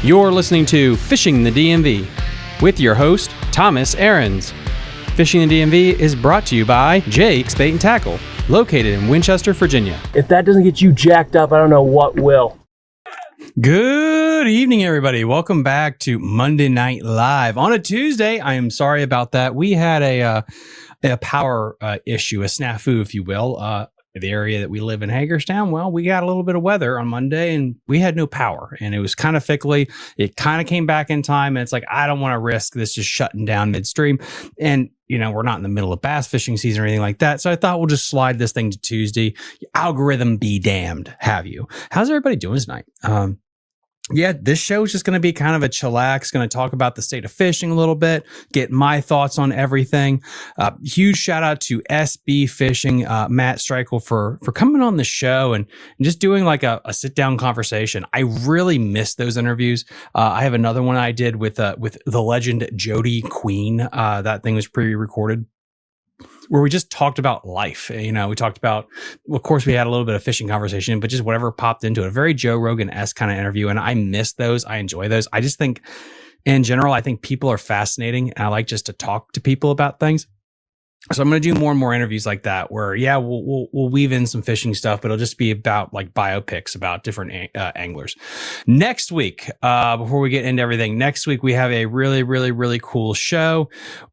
You're listening to Fishing the DMV with your host, Thomas Ahrens. Fishing the DMV is brought to you by Jake's Bait and Tackle, located in Winchester, Virginia. If that doesn't get you jacked up, I don't know what will. Good evening, everybody. Welcome back to Monday Night Live on a Tuesday. I am sorry about that. We had a power issue, a snafu, if you will. The area that we live in, Hagerstown, well, we got a little bit of weather on Monday and we had no power and it was kind of fickly. It kind of came back in time and it's like, I don't want to risk this just shutting down midstream. And, you know, we're not in the middle of bass fishing season or anything like that. So I thought we'll just slide this thing to Tuesday. Algorithm be damned, have you? How's everybody doing tonight? Yeah, this show is just going to be kind of a chillax, going to talk about the state of fishing a little bit, get my thoughts on everything. Huge shout out to SB Fishing, Matt Streichel for coming on the show and just doing like a sit down conversation. I really miss those interviews. I have another one I did with the legend Jody Queen. That thing was pre-recorded, where we just talked about life. You know, we talked about, of course, we had a little bit of fishing conversation, but just whatever popped into it. A very Joe Rogan-esque kind of interview. And I miss those. I enjoy those. I just think, in general, I think people are fascinating. And I like just to talk to people about things. So I'm going to do more and more interviews like that where, yeah, we'll weave in some fishing stuff, but it'll just be about like biopics about different anglers. Next week, before we get into everything, next week we have a really, really, really cool show.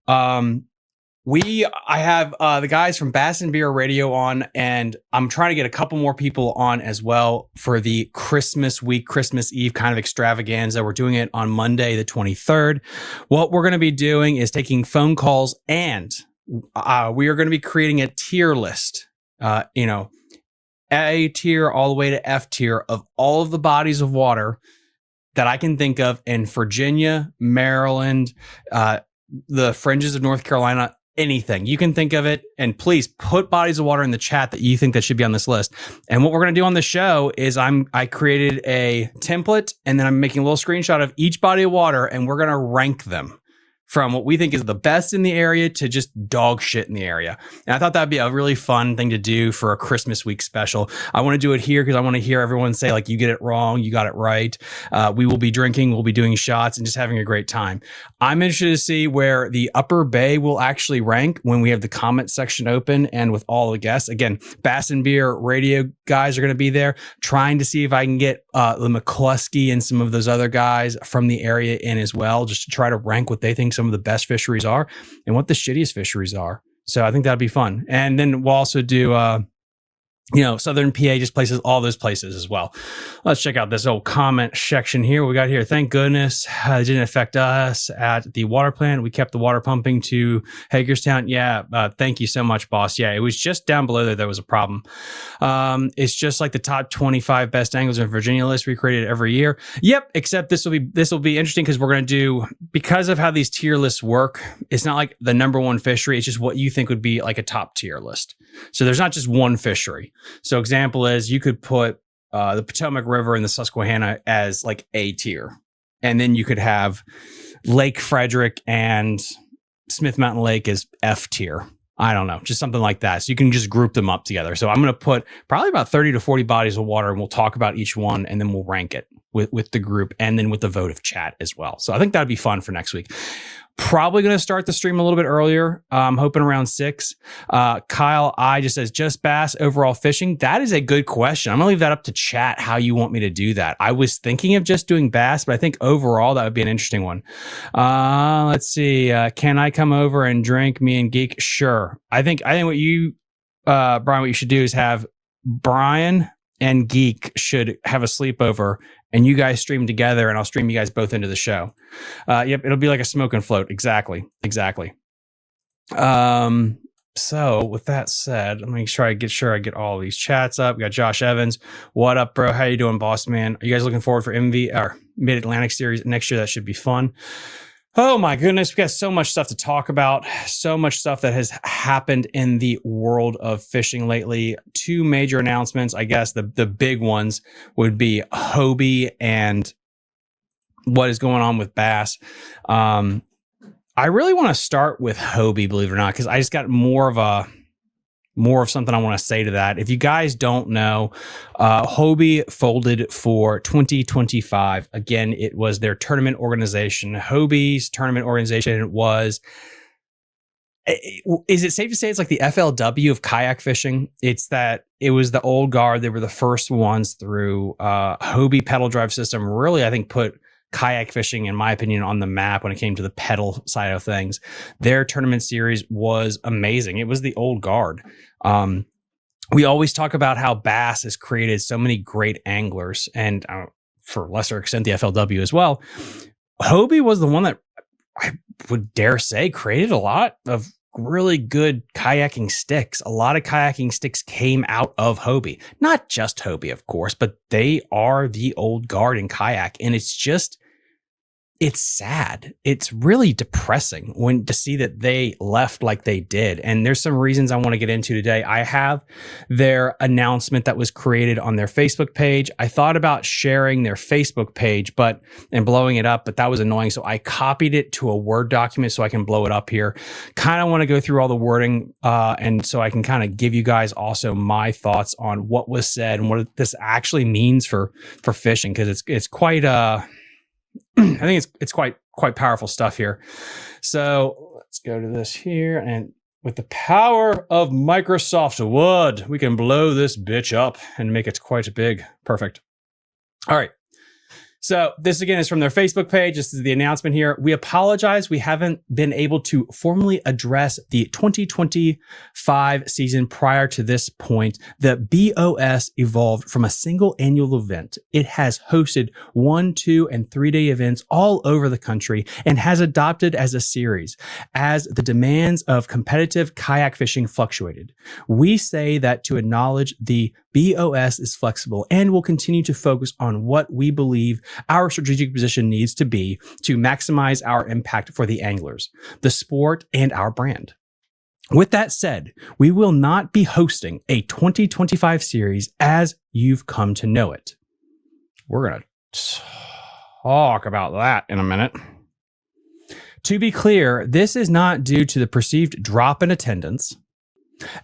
I have the guys from Bass and Beer Radio on, and I'm trying to get a couple more people on as well for the Christmas week, Christmas Eve kind of extravaganza. We're doing it on Monday, the 23rd. What we're going to be doing is taking phone calls, and we are going to be creating a tier list, A tier all the way to F tier of all of the bodies of water that I can think of in Virginia, Maryland, the fringes of North Carolina. Anything you can think of it, and please put bodies of water in the chat that you think that should be on this list. And what we're going to do on the show is I created a template, and then I'm making a little screenshot of each body of water, and we're going to rank them from what we think is the best in the area to just dog shit in the area. And I thought that'd be a really fun thing to do for a Christmas week special. I want to do it here because I want to hear everyone say like, you get it wrong, you got it right. We will be drinking, we'll be doing shots and just having a great time. I'm interested to see where the Upper Bay will actually rank when we have the comment section open and with all the guests. Again, Bass and Beer Radio guys are going to be there, trying to see if I can get the McCluskey and some of those other guys from the area in as well, just to try to rank what they think some of the best fisheries are and what the shittiest fisheries are. So I think that'd be fun. And then we'll also do, Southern PA, just places, all those places as well. Let's check out this old comment section here. We got here. Thank goodness it didn't affect us at the water plant. We kept the water pumping to Hagerstown. Yeah. Thank you so much, boss. Yeah. It was just down below there. There was a problem. It's just like the top 25 best anglers in Virginia list we created every year. Yep. Except this will be interesting because we're going to do, because of how these tier lists work, it's not like the number one fishery. It's just what you think would be like a top tier list. So there's not just one fishery. So example is you could put the Potomac River and the Susquehanna as like A tier. And then you could have Lake Frederick and Smith Mountain Lake as F tier. I don't know, just something like that. So you can just group them up together. So I'm going to put probably about 30 to 40 bodies of water and we'll talk about each one and then we'll rank it with the group and then with the vote of chat as well. So I think that'd be fun for next week. Probably going to start the stream a little bit earlier. I'm hoping around 6. Kyle I just says, just bass overall fishing. That is a good question. I'm going to leave that up to chat how you want me to do that. I was thinking of just doing bass, but I think overall that would be an interesting one. Let's see. Can I come over and drink, me and Geek? Sure. I think what you, Brian, what you should do is have Brian and Geek should have a sleepover and you guys stream together and I'll stream you guys both into the show. Yep. It'll be like a smoke and float. Exactly. So with that said, let me make sure I get all these chats up. We got Josh Evans. What up, bro? How you doing, boss man? Are you guys looking forward for MV or Mid-Atlantic Series next year? That should be fun. Oh my goodness, we got so much stuff to talk about, so much stuff that has happened in the world of fishing lately. 2 major announcements, I guess the big ones would be Hobie and what is going on with Bass. I really want to start with Hobie, believe it or not, because I just got more of a more of something I want to say to that. If you guys don't know, Hobie folded for 2025. Again, it was their tournament organization. Hobie's tournament organization was, is it safe to say it's like the FLW of kayak fishing? It's that it was the old guard. They were the first ones through Hobie pedal drive system. Really, I think put kayak fishing, in my opinion, on the map when it came to the pedal side of things. Their tournament series was amazing. It was the old guard. We always talk about how Bass has created so many great anglers, and for lesser extent, the FLW as well. Hobie was the one that I would dare say created a lot of really good kayaking sticks. A lot of kayaking sticks came out of Hobie. Not just Hobie, of course, but they are the old guard in kayak. And it's sad. It's really depressing to see that they left like they did. And there's some reasons I want to get into today. I have their announcement that was created on their Facebook page. I thought about sharing their Facebook page and blowing it up, but that was annoying. So I copied it to a Word document so I can blow it up here. Kind of want to go through all the wording and so I can kind of give you guys also my thoughts on what was said and what this actually means for fishing, because it's quite I think it's quite powerful stuff here. So let's go to this here, and with the power of Microsoft Word, we can blow this bitch up and make it quite big. Perfect. All right. So this again is from their Facebook page. This is the announcement here. We apologize. We haven't been able to formally address the 2025 season prior to this point. The B.O.S. evolved from a single annual event. It has hosted 1, 2, and 3-day events all over the country and has adopted as a series as the demands of competitive kayak fishing fluctuated. We say that to acknowledge the B.O.S. is flexible and will continue to focus on what we believe our strategic position needs to be to maximize our impact for the anglers, the sport, and our brand. With that said, we will not be hosting a 2025 series as you've come to know it. We're going to talk about that in a minute. To be clear, this is not due to the perceived drop in attendance.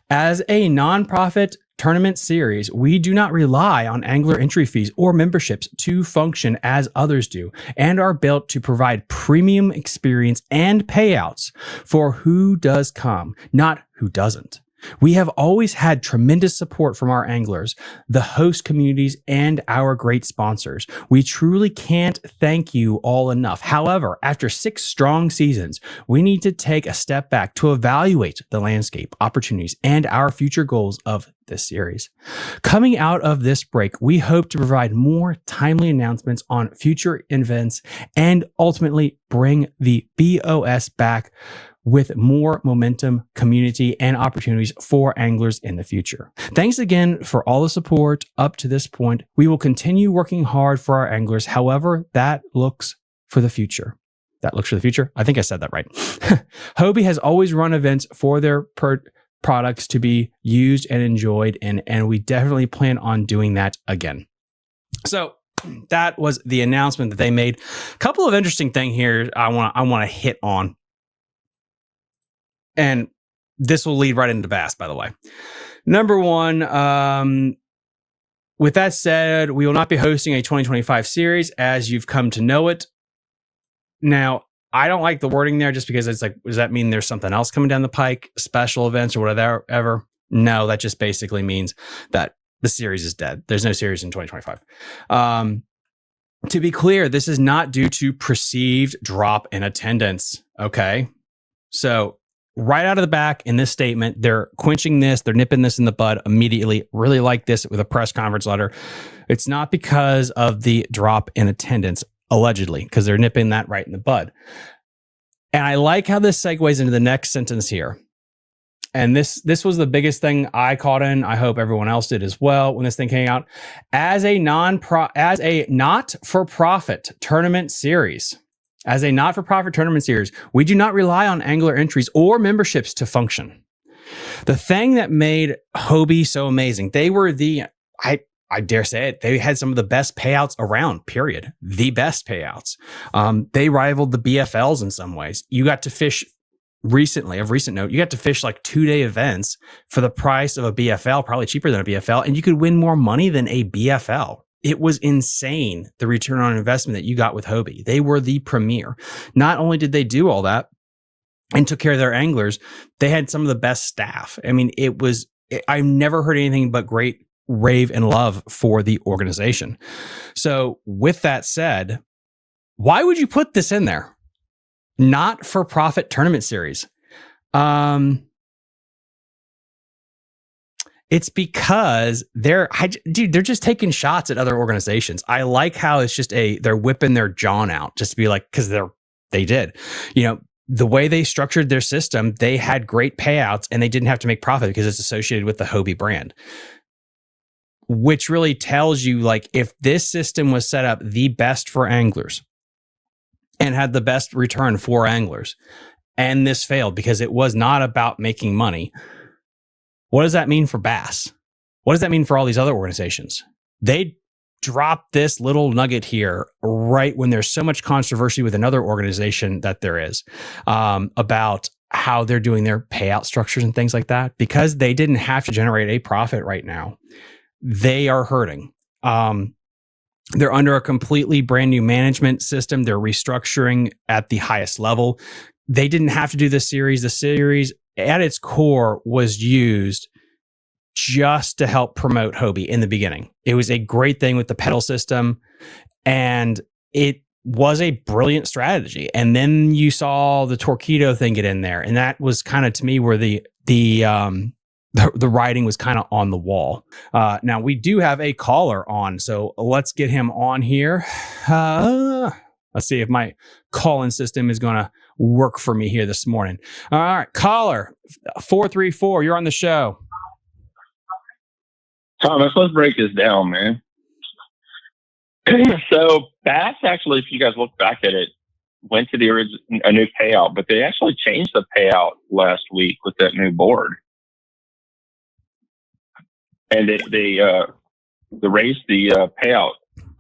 As a nonprofit tournament series, we do not rely on angler entry fees or memberships to function as others do, and are built to provide premium experience and payouts for who does come, not who doesn't. We have always had tremendous support from our anglers, the host communities, and our great sponsors. We truly can't thank you all enough. However, after 6 strong seasons, we need to take a step back to evaluate the landscape, opportunities, and our future goals of this series. Coming out of this break, we hope to provide more timely announcements on future events and ultimately bring the B.O.S. back with more momentum, community, and opportunities for anglers in the future. Thanks again for all the support up to this point. We will continue working hard for our anglers. However, that looks for the future. That looks for the future. I think I said that right. Hobie has always run events for their products to be used and enjoyed, and we definitely plan on doing that again. So that was the announcement that they made. A couple of interesting things here I want to hit on. And this will lead right into Bass, by the way. Number one, with that said, we will not be hosting a 2025 series as you've come to know it. Now, I don't like the wording there just because it's like, does that mean there's something else coming down the pike, special events or whatever? No, that just basically means that the series is dead. There's no series in 2025. To be clear, this is not due to perceived drop in attendance. Okay. So right out of the back in this statement, they're quenching this, they're nipping this in the bud immediately. Really like this with a press conference letter. It's not because of the drop in attendance, allegedly, because they're nipping that right in the bud. And I like how this segues into the next sentence here. And this was the biggest thing I caught in. I hope everyone else did as well when this thing came out. As a not-for-profit tournament series, we do not rely on angler entries or memberships to function. The thing that made Hobie so amazing, they were I dare say it, they had some of the best payouts around, period. The best payouts. They rivaled the BFLs in some ways. You got to fish recently, of recent note, you got to fish like 2-day events for the price of a BFL, probably cheaper than a BFL, and you could win more money than a BFL. It was insane, the return on investment that you got with Hobie. They were the premier. Not only did they do all that and took care of their anglers, they had some of the best staff. I mean, I've never heard anything but great rave and love for the organization. So with that said, why would you put this in there? Not for profit tournament series. It's because they're just taking shots at other organizations. I like how it's just they're whipping their John out just to be like, because they did, the way they structured their system, they had great payouts and they didn't have to make profit because it's associated with the Hobie brand. Which really tells you, like, if this system was set up the best for anglers and had the best return for anglers, and this failed because it was not about making money, what does that mean for Bass? What does that mean for all these other organizations? They dropped this little nugget here right when there's so much controversy with another organization that there is about how they're doing their payout structures and things like that. Because they didn't have to generate a profit right now, they are hurting. They're under a completely brand new management system. They're restructuring at the highest level. They didn't have to do this series. The series at its core was used just to help promote Hobie in the beginning. It was a great thing with the pedal system, and it was a brilliant strategy. And then you saw the Torpedo thing get in there, and that was kind of, to me, where the writing was kind of on the wall. Now we do have a caller on, so let's get him on here. Let's see if my call-in system is going to work for me here this morning. All right, caller 434, you're on the show. Thomas, let's break this down, man. So Bass actually, if you guys look back at it, went to a new payout, but they actually changed the payout last week with that new board. And they raised the payout.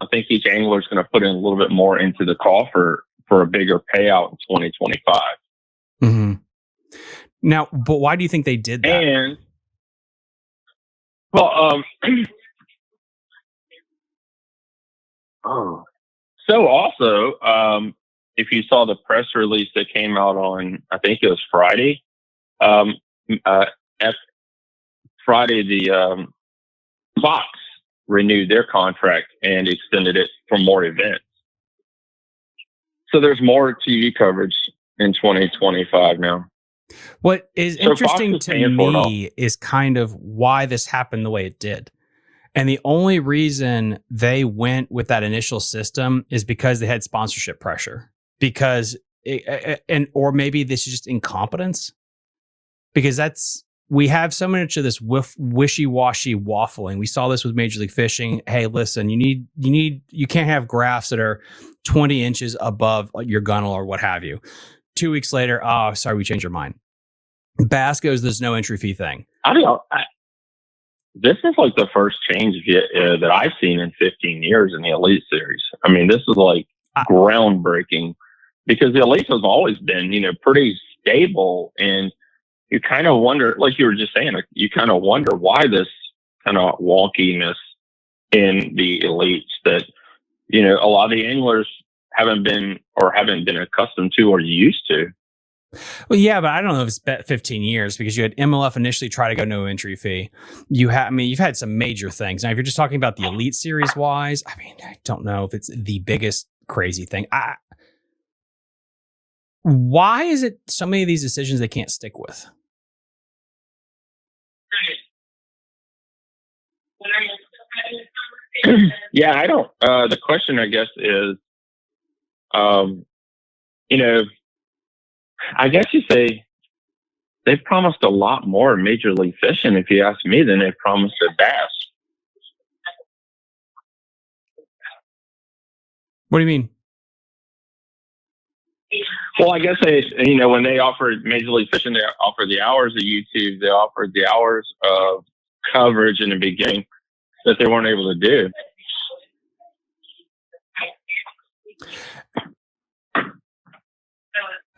I think each angler is going to put in a little bit more into the coffer for a bigger payout in 2025. Mm-hmm. Now, but why do you think they did that? And well, so also, if you saw the press release that came out on, I think it was Friday. Friday, the Fox renewed their contract and extended it for more events. So there's more TV coverage in 2025 now. What is interesting to me is kind of why this happened the way it did. And the only reason they went with that initial system is because they had sponsorship pressure. Or maybe this is just incompetence. Because we have so much of this wishy-washy waffling. We saw this with Major League Fishing. Hey, listen, you can't have graphs that are 20 inches above your gunnel or what have you. 2 weeks later, oh, sorry, we changed our mind. Bass goes, there's no entry fee thing. I don't know. This is like the first change that I've seen in 15 years in the Elite Series. I mean, this is like groundbreaking, because the Elite has always been, pretty stable, and you kind of wonder, like you were just saying, you kind of wonder why this kind of wonkiness in the Elites that, a lot of the anglers haven't been accustomed to or used to. Well, yeah, but I don't know if it's 15 years, because you had MLF initially try to go no entry fee. You've had some major things. Now, if you're just talking about the Elite Series wise, I don't know if it's the biggest crazy thing. Why is it so many of these decisions they can't stick with? Yeah, I don't. The question, I guess, is, I guess you say they've promised a lot more Major League Fishing, if you ask me, than they've promised at Bass. What do you mean? Well, I guess when they offered Major League Fishing, they offered the hours of YouTube, they offered the hours of coverage in the beginning that they weren't able to do.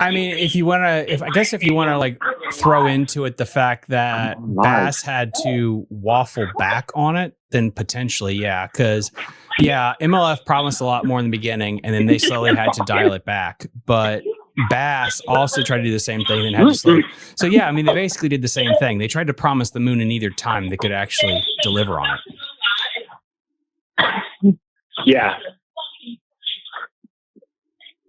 I mean, if you want to like throw into it the fact that Bass had to waffle back on it, then potentially, yeah. Because, yeah, MLF promised a lot more in the beginning, and then they slowly had to dial it back. But Bass also tried to do the same thing and had to slow. So, yeah, I mean, they basically did the same thing. They tried to promise the moon in either time they could actually deliver on it. Yeah.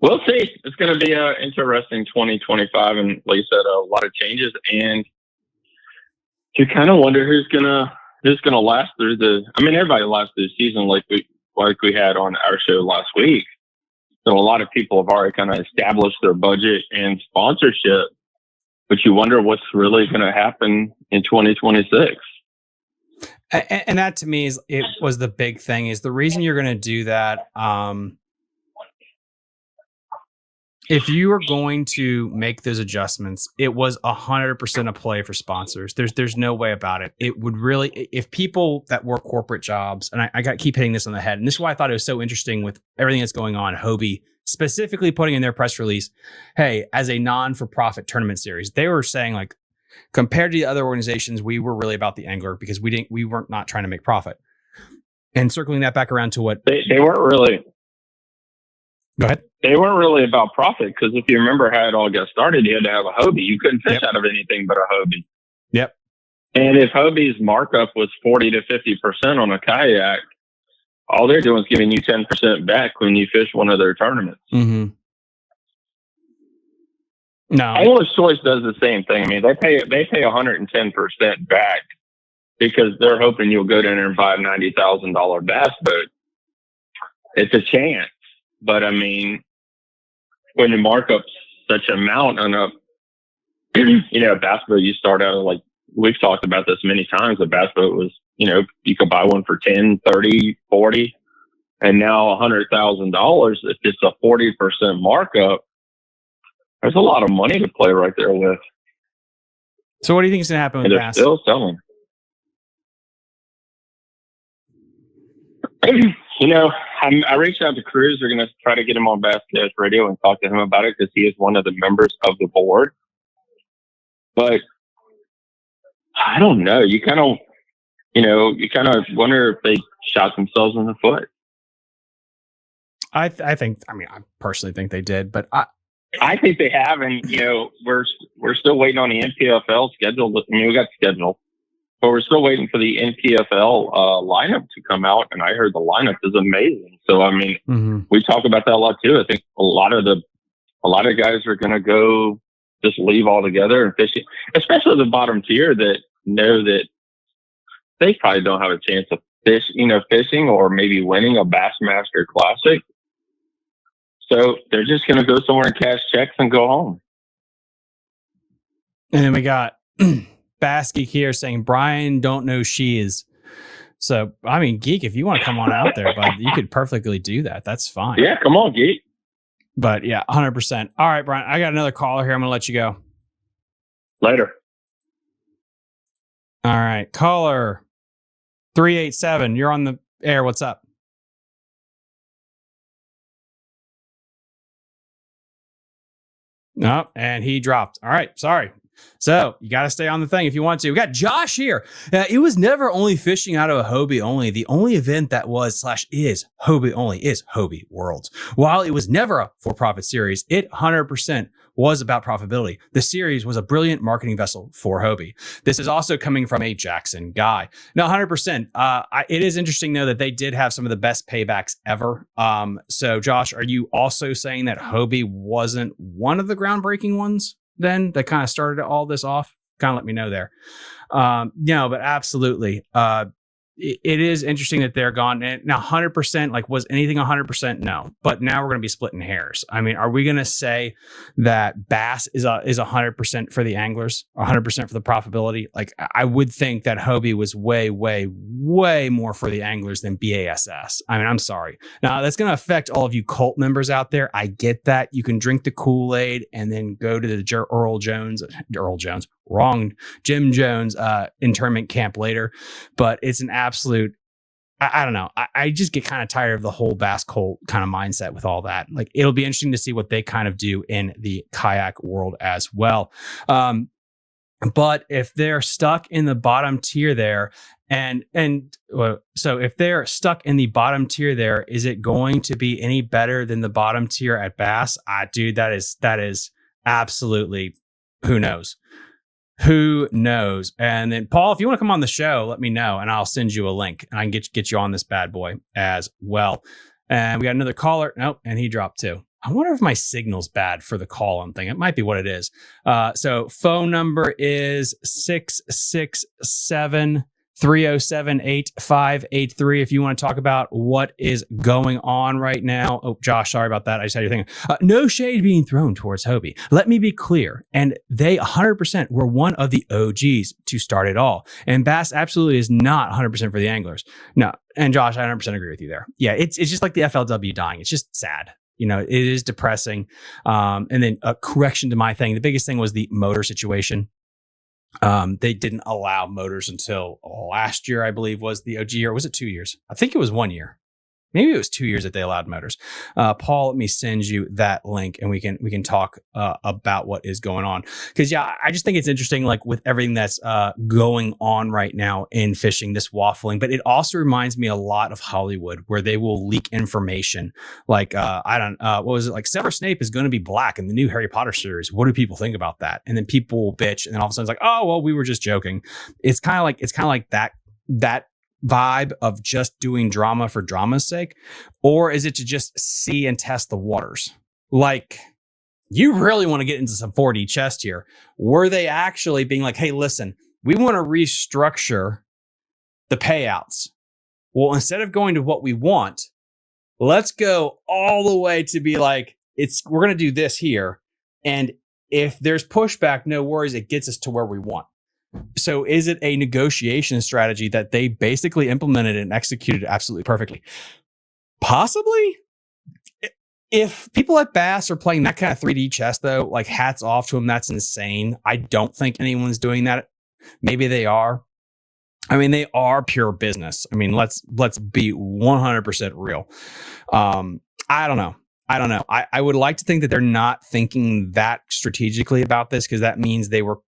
We'll see. It's going to be an interesting 2025, and like you said, a lot of changes, and you kind of wonder who's going to last through the. I mean, everybody lasts through the season, like we had on our show last week. So a lot of people have already kind of established their budget and sponsorship, but you wonder what's really going to happen in 2026. And that to me was the big thing. Is the reason you're going to do that. If you are going to make those adjustments, it was 100% a play for sponsors. There's no way about it. It would really, if people that work corporate jobs, and I keep hitting this on the head, and this is why I thought it was so interesting with everything that's going on. Hobie specifically putting in their press release, hey, as a non-for-profit tournament series, they were saying like, compared to the other organizations, we were really about the angler because we weren't not trying to make profit. And circling that back around to what they weren't really. Go ahead. They weren't really about profit because if you remember how it all got started, you had to have a Hobie. You couldn't fish out of anything but a Hobie. Yep. And if Hobie's markup was 40 to 50% on a kayak, all they're doing is giving you 10% back when you fish one of their tournaments. Mm-hmm. No. Angler's Choice does the same thing. I mean, they pay 110% back because they're hoping you'll go down there and buy a $90,000 bass boat. It's a chance. But I mean, when you mark up such amount on a, bass boat, you start out like, we've talked about this many times. A bass boat was, you could buy one for 10, 30, 40, and now $100,000. If it's a 40% markup, there's a lot of money to play right there with. So what do you think is going to happen with Bass? They're still selling. I reached out to Cruz. We're going to try to get him on Basscast Radio and talk to him about it because he is one of the members of the board. But I don't know. You kind of wonder if they shot themselves in the foot. I personally think they did, but I think they have, and we're still waiting on the NPFL schedule. I mean, we got the schedule. But we're still waiting for the NPFL lineup to come out, and I heard the lineup is amazing. So I mean, we talk about that a lot too. I think a lot of guys are going to go just leave altogether and fishing, especially the bottom tier that know that they probably don't have a chance of fishing or maybe winning a Bassmaster Classic. So they're just going to go somewhere and cash checks and go home. And then we got Bass Geek here saying Brian don't know she is. So I mean, Geek, if you want to come on out there, bud, you could perfectly do that. That's fine. Yeah, come on, Geek. But yeah, 100%. All right, Brian, I got another caller here. I'm gonna let you go. Later. All right, caller 387. You're on the air. What's up? No, and he dropped. All right, sorry. So you got to stay on the thing if you want to. We got Josh here. It was never only fishing out of a Hobie only. The only event that was / is Hobie only is Hobie Worlds. While it was never a for-profit series, it 100% was about profitability. The series was a brilliant marketing vessel for Hobie. This is also coming from a Jackson guy. Now, 100%. It is interesting, though, that they did have some of the best paybacks ever. So, Josh, are you also saying that Hobie wasn't one of the groundbreaking ones then that kind of started all this off? Kind of let me know there. No, but absolutely. It is interesting that they're gone. And now 100%, like, was anything 100%? No, but now we're going to be splitting hairs. I mean, are we going to say that Bass is 100% for the anglers, 100% for the profitability? Like, I would think that Hobie was way, way, way more for the anglers than BASS. I mean, I'm sorry. Now that's going to affect all of you cult members out there. I get that. You can drink the Kool-Aid and then go to the Jim Jones internment camp later, but it's an absolute I don't know. I just get kind of tired of the whole bass cult kind of mindset with all that. Like, it'll be interesting to see what they kind of do in the kayak world as well. But if they're stuck in the bottom tier there, so if they're stuck in the bottom tier there, is it going to be any better than the bottom tier at Bass? Dude, that is absolutely, who knows? Who knows? And then, Paul, if you want to come on the show, let me know and I'll send you a link and I can get you on this bad boy as well. And we got another caller. Nope. And he dropped too. I wonder if my signal's bad for the call on thing. It might be what it is. So phone number is 667 307 8583 if you want to talk about what is going on right now. Oh, Josh, sorry about that. I just had your thing. No shade being thrown towards Hobie. Let me be clear. And they 100% were one of the OGs to start it all. And Bass absolutely is not 100% for the anglers. No. And Josh, I 100% agree with you there. Yeah, it's just like the FLW dying. It's just sad. You know, it is depressing. And then a correction to my thing. The biggest thing was the motor situation. They didn't allow motors until last year, I believe, was the OG, or was it 2 years? I think it was 1 year. Maybe it was 2 years that they allowed motors. Paul, let me send you that link and we can talk about what is going on. Because, yeah, I just think it's interesting, like with everything that's going on right now in fishing, this waffling. But it also reminds me a lot of Hollywood, where they will leak information. Like, what was it? Like, Severus Snape is going to be black in the new Harry Potter series. What do people think about that? And then people will bitch. And then all of a sudden it's like, oh, well, we were just joking. It's kind of like that vibe of just doing drama for drama's sake, or is it to just see and test the waters? Like, you really want to get into some 4D chest here. Were they actually being like, hey, listen, we want to restructure the payouts? Well, instead of going to what we want, let's go all the way to be like, we're going to do this here. And if there's pushback, no worries, it gets us to where we want. So is it a negotiation strategy that they basically implemented and executed absolutely perfectly? Possibly. If people at Bass are playing that kind of 3D chess, though, like, hats off to them. That's insane. I don't think anyone's doing that. Maybe they are. I mean, they are pure business. I mean, let's be 100% real. I don't know. I would like to think that they're not thinking that strategically about this, because that means they were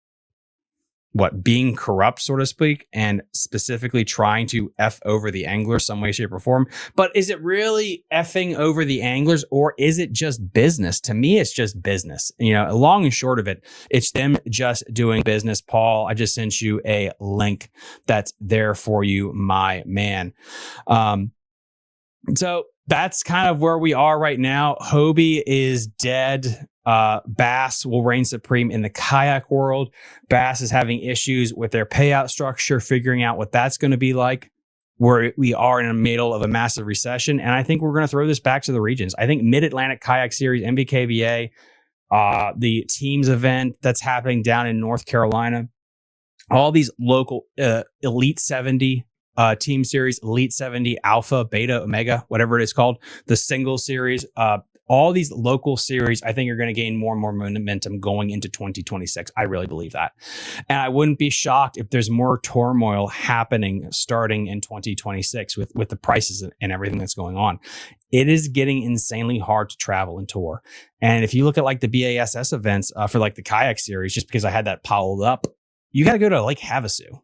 being corrupt, so to speak, and specifically trying to F over the anglers some way, shape, or form. But is it really effing over the anglers, or is it just business? To me, it's just business. You know, long and short of it, it's them just doing business. Paul, I just sent you a link that's there for you, my man. So that's kind of where we are right now. Hobie is dead. Bass will reign supreme in the kayak world. Bass is having issues with their payout structure, figuring out what that's going to be like, where we are in the middle of a massive recession. And I think we're going to throw this back to the regions. I think Mid-Atlantic Kayak Series, MBKBA, the teams event that's happening down in North Carolina, all these local Elite 70 team series, Elite 70, Alpha, Beta, Omega, whatever it is called, the single series, all these local series, I think, are going to gain more and more momentum going into 2026. I really believe that. And I wouldn't be shocked if there's more turmoil happening starting in 2026 with the prices and everything that's going on. It is getting insanely hard to travel and tour. And if you look at like the BASS events for like the kayak series, just because I had that piled up, you got to go to Lake Havasu.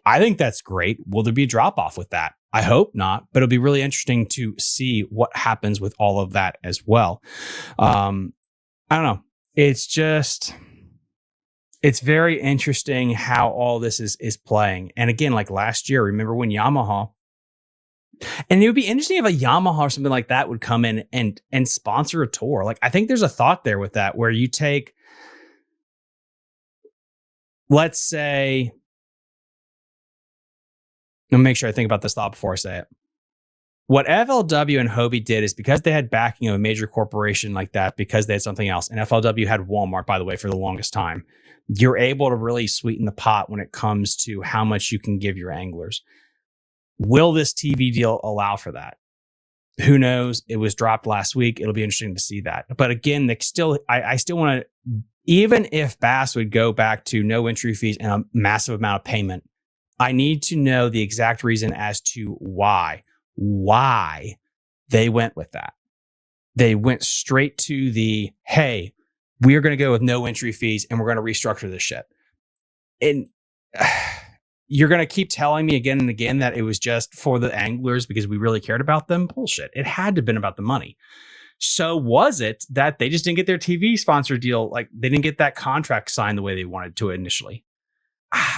I think that's great. Will there be a drop off with that? I hope not, but it'll be really interesting to see what happens with all of that as well. I don't know. It's very interesting how all this is playing. And again, like last year, remember when Yamaha, and it would be interesting if a Yamaha or something like that would come in and sponsor a tour. Like, I think there's a thought there with that, where you take, let's say, let me make sure I think about this thought before I say it. What FLW and Hobie did is, because they had backing of a major corporation like that, because they had something else, and FLW had Walmart, by the way, for the longest time, you're able to really sweeten the pot when it comes to how much you can give your anglers. Will this TV deal allow for that? Who knows? It was dropped last week. It'll be interesting to see that. But again, I still want to, even if Bass would go back to no entry fees and a massive amount of payment, I need to know the exact reason as to why they went with that. They went straight to the, hey, we're going to go with no entry fees and we're going to restructure this shit. And you're going to keep telling me again and again that it was just for the anglers because we really cared about them. Bullshit. It had to have been about the money. So was it that they just didn't get their TV sponsor deal? Like they didn't get that contract signed the way they wanted to initially.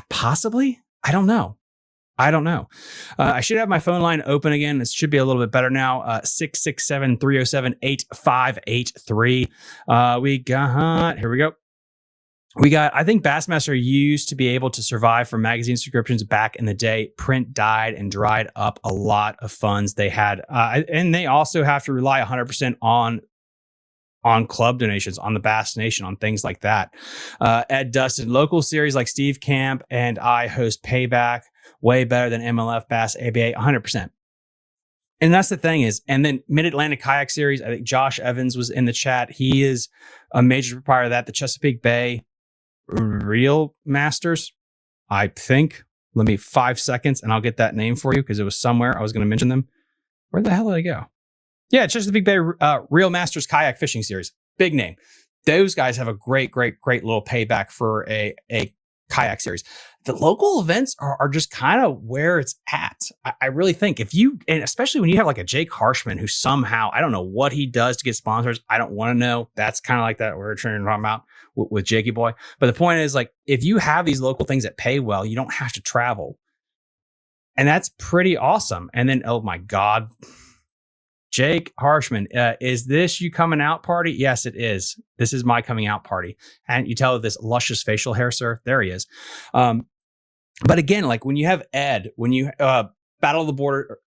Possibly. I don't know. I should have my phone line open again. This should be a little bit better now. 667-307-8583. Here we go. I think Bassmaster used to be able to survive from magazine subscriptions back in the day. Print died and dried up a lot of funds they had. And they also have to rely 100% on club donations, on the Bass Nation, on things like that. Ed Dustin, local series like Steve Camp and I host Payback, way better than MLF, Bass, ABA, 100%. And that's the thing is, and then Mid-Atlantic Kayak Series, I think Josh Evans was in the chat. He is a major proprietor of that. The Chesapeake Bay Real Masters, I think. Let me 5 seconds and I'll get that name for you because it was somewhere. I was going to mention them. Where the hell did I go? Yeah, Chesapeake Bay Real Masters Kayak Fishing Series. Big name. Those guys have a great little payback for a kayak series. The local events are just kind of where it's at. I really think if you, and especially when you have like a Jake Harshman who somehow, I don't know what he does to get sponsors. I don't want to know. That's kind of like that we're trying to talk about with Jakey Boy. But the point is, like, if you have these local things that pay well, you don't have to travel. And that's pretty awesome. And then, oh my God, Jake Harshman, is this you coming out party? Yes, it is. This is my coming out party. And you tell this luscious facial hair, sir. There he is. But again, like when you have Ed, when you Battle of the Border,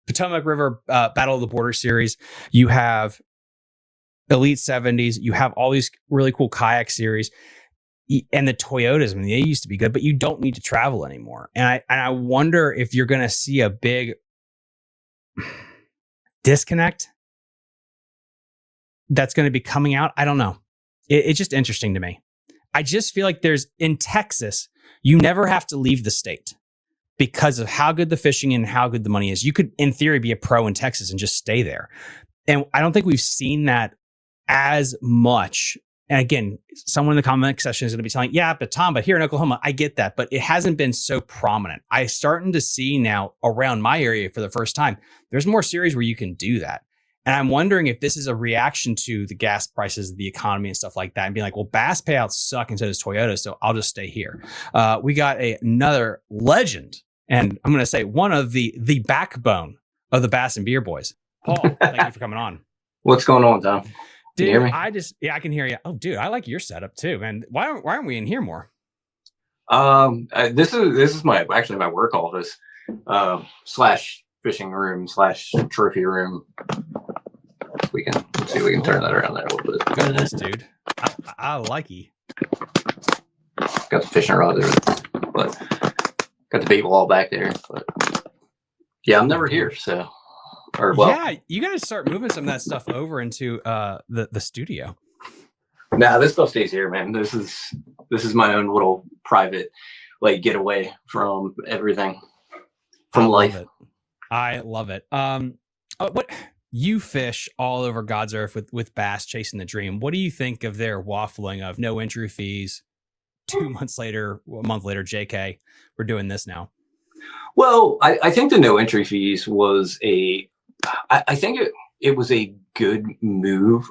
Potomac River Battle of the Border series, you have Elite 70s, you have all these really cool kayak series. And the Toyotas, I mean, they used to be good, but you don't need to travel anymore. And I wonder if you're going to see a big disconnect that's going to be coming out. I don't know. It's just interesting to me. I just feel like in Texas, you never have to leave the state because of how good the fishing and how good the money is. You could, in theory, be a pro in Texas and just stay there. And I don't think we've seen that as much. And again, someone in the comment section is going to be telling, yeah, but Tom, but here in Oklahoma, I get that, but it hasn't been so prominent. I'm starting to see now around my area for the first time, there's more series where you can do that. And I'm wondering if this is a reaction to the gas prices, the economy and stuff like that, and being like, well, Bass payouts suck and so does Toyota, so I'll just stay here. We got another legend, and I'm going to say one of the backbone of the Bass and Beer Boys. Paul, thank you for coming on. What's going on, Tom? Dude, can you hear me? I can hear you. Oh, dude, I like your setup too, man. Why aren't we in here more? This is my work office, slash fishing room slash trophy room. Let's see if we can turn that around there a little bit. Look at this, dude. I like you. Got the fishing rod there, but got the bait wall back there. But yeah, I'm never here, so. Yeah, you got to start moving some of that stuff over into the studio. Nah, this stuff stays here, man. This is my own little private, like, getaway from everything, from life. I love it. What you fish all over God's earth with Bass Chasing the Dream. What do you think of their waffling of no entry fees? 2 months later, a month later, JK, we're doing this now. Well, I think the no entry fees was I think it was a good move,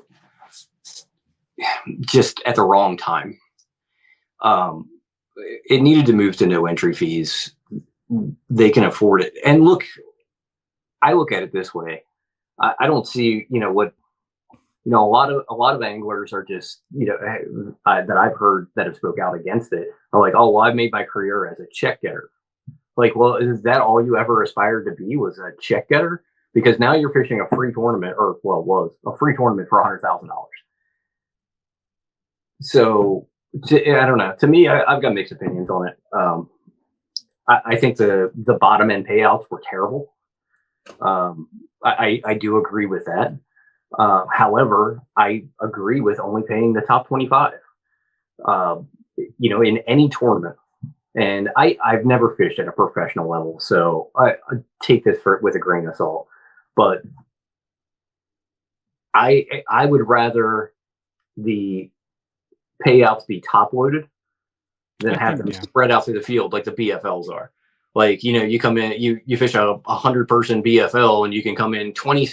just at the wrong time. It needed to move to no entry fees. They can afford it. And look, I look at it this way. I don't see, a lot of anglers are just, that I've heard that have spoke out against it are like, oh, well, I've made my career as a check getter. Like, well, is that all you ever aspired to be, was a check getter? Because now you're fishing a free tournament, or well, was a free tournament for $100,000. So I don't know. To me, I've got mixed opinions on it. I think the bottom end payouts were terrible. I do agree with that. However, I agree with only paying the top 25. In any tournament, And I've never fished at a professional level, so I take this with a grain of salt. But I would rather the payouts be top loaded than have them spread out through the field like the BFLs are. Like, you come in, you fish a 100-person BFL, and you can come in 20,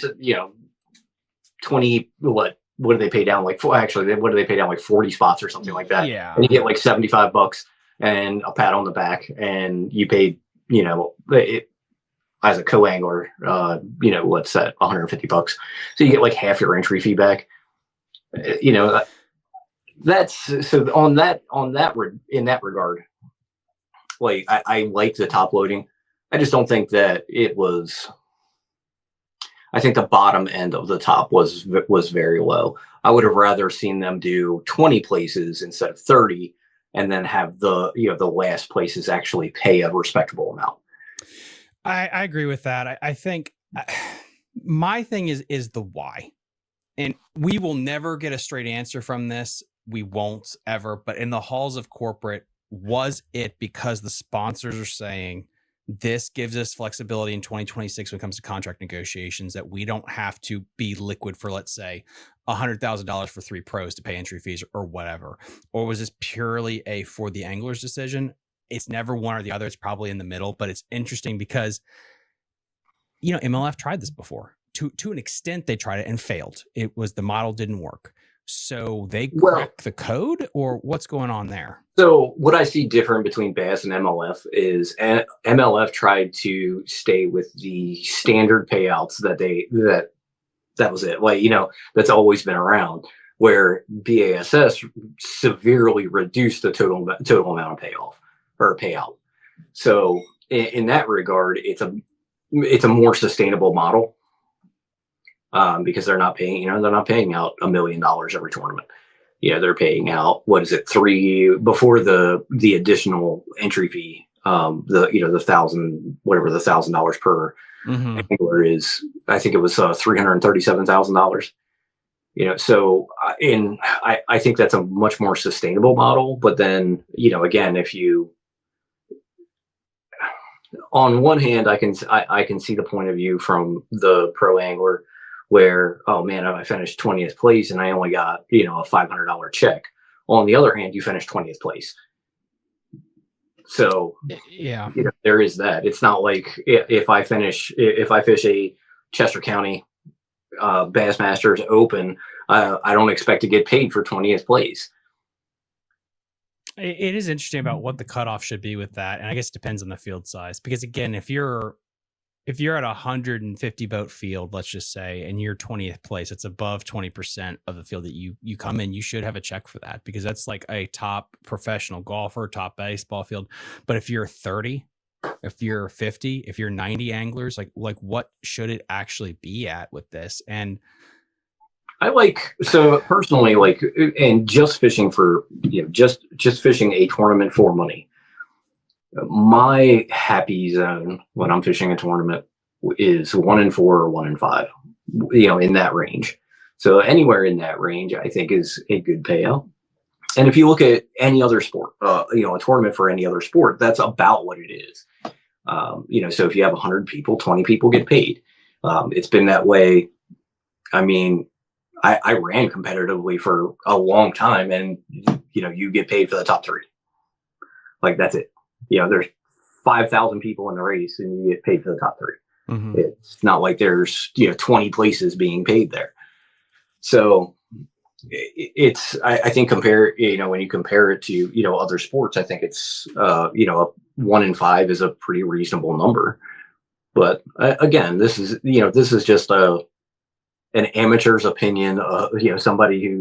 20, what do they pay down? Like, actually, what do they pay down? Like 40 spots or something like that. Yeah. And you get like $75 and a pat on the back, and you paid, as a co-angler, what's that, $150. So you get like half your entry fee back. That's so in that regard, like I like the top loading. I just don't think that it was. I think the bottom end of the top was very low. I would have rather seen them do 20 places instead of 30, and then have the last places actually pay a respectable amount. I agree with that. I think my thing is the why, and we will never get a straight answer from this. We won't ever. But in the halls of corporate, was it because the sponsors are saying this gives us flexibility in 2026 when it comes to contract negotiations, that we don't have to be liquid for, let's say, $100,000 for 3 pros to pay entry fees or whatever? Or was this purely a for the angler's decision? It's never one or the other. It's probably in the middle, but it's interesting because, MLF tried this before. To an extent, they tried it and failed. It was the model didn't work. So they cracked the code, or what's going on there? So what I see different between Bass and MLF is MLF tried to stay with the standard payouts that was it. Like, that's always been around, where BASS severely reduced the total amount of payoff or payout. So in that regard, it's a more sustainable model. Because they're not paying out $1 million every tournament. They're paying out, what is it, 3 before the additional entry fee, the $1,000 per angler is. I think it was $337,000. So I think that's a much more sustainable model. But then, again, if you, on one hand, I can see the point of view from the pro angler, where, oh man, I finished 20th place and I only got, a $500 check. On the other hand, you finished 20th place. So yeah, there is that. It's not like if I fish a Chester County Bassmasters Open, I don't expect to get paid for 20th place. It is interesting about what the cutoff should be with that. And I guess it depends on the field size, because again, if you're at 150 boat field, let's just say, and you're 20th place, it's above 20% of the field that you come in, you should have a check for that, because that's like a top professional golfer, top baseball field. But if you're 30, if you're 50, if you're 90 anglers, like what should it actually be at with this? And so personally, and just fishing for, just fishing a tournament for money. My happy zone when I'm fishing a tournament is 1 in 4 or 1 in 5, in that range. So anywhere in that range, I think, is a good payout. And if you look at any other sport, a tournament for any other sport, that's about what it is. So if you have 100 people, 20 people get paid. It's been that way. I mean, I ran competitively for a long time, and, you get paid for the top 3. Like, that's it. There's 5,000 people in the race, and you get paid for the top 3. Mm-hmm. It's not like there's 20 places being paid there. So it's I think when you compare it to other sports, I think it's 1 in 5 is a pretty reasonable number. But again, this is just an amateur's opinion. Somebody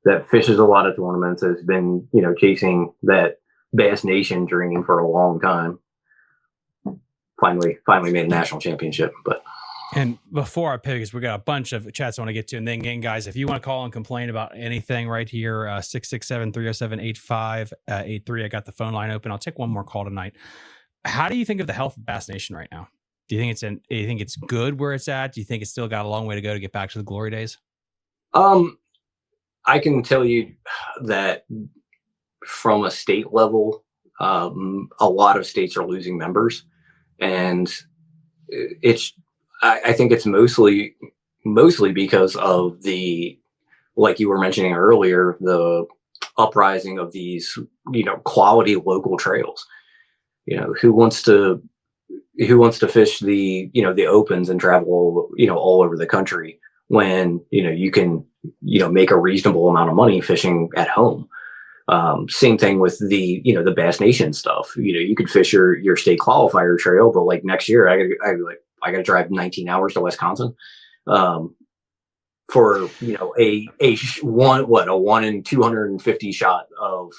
that fishes a lot of tournaments, has been chasing that Bass Nation dream for a long time. Finally made a national championship. And before I pick, because we got a bunch of chats I want to get to, and then again, guys, if you want to call and complain about anything right here, 667-307-8583. I got the phone line open. I'll take one more call tonight. How do you think of the health of Bass Nation right now? Do you think it's good where it's at? Do you think it's still got a long way to go to get back to the glory days? I can tell you that from a state level, A lot of states are losing members, and I think it's mostly because of the, like you were mentioning earlier, the uprising of these, quality local trails. Who wants to fish the, the opens and travel, all over the country when, you can, make a reasonable amount of money fishing at home. Same thing with the, the Bass Nation stuff. You could fish your state qualifier trail, but like next year, I got to drive 19 hours to Wisconsin, for a 1 in 250 shot of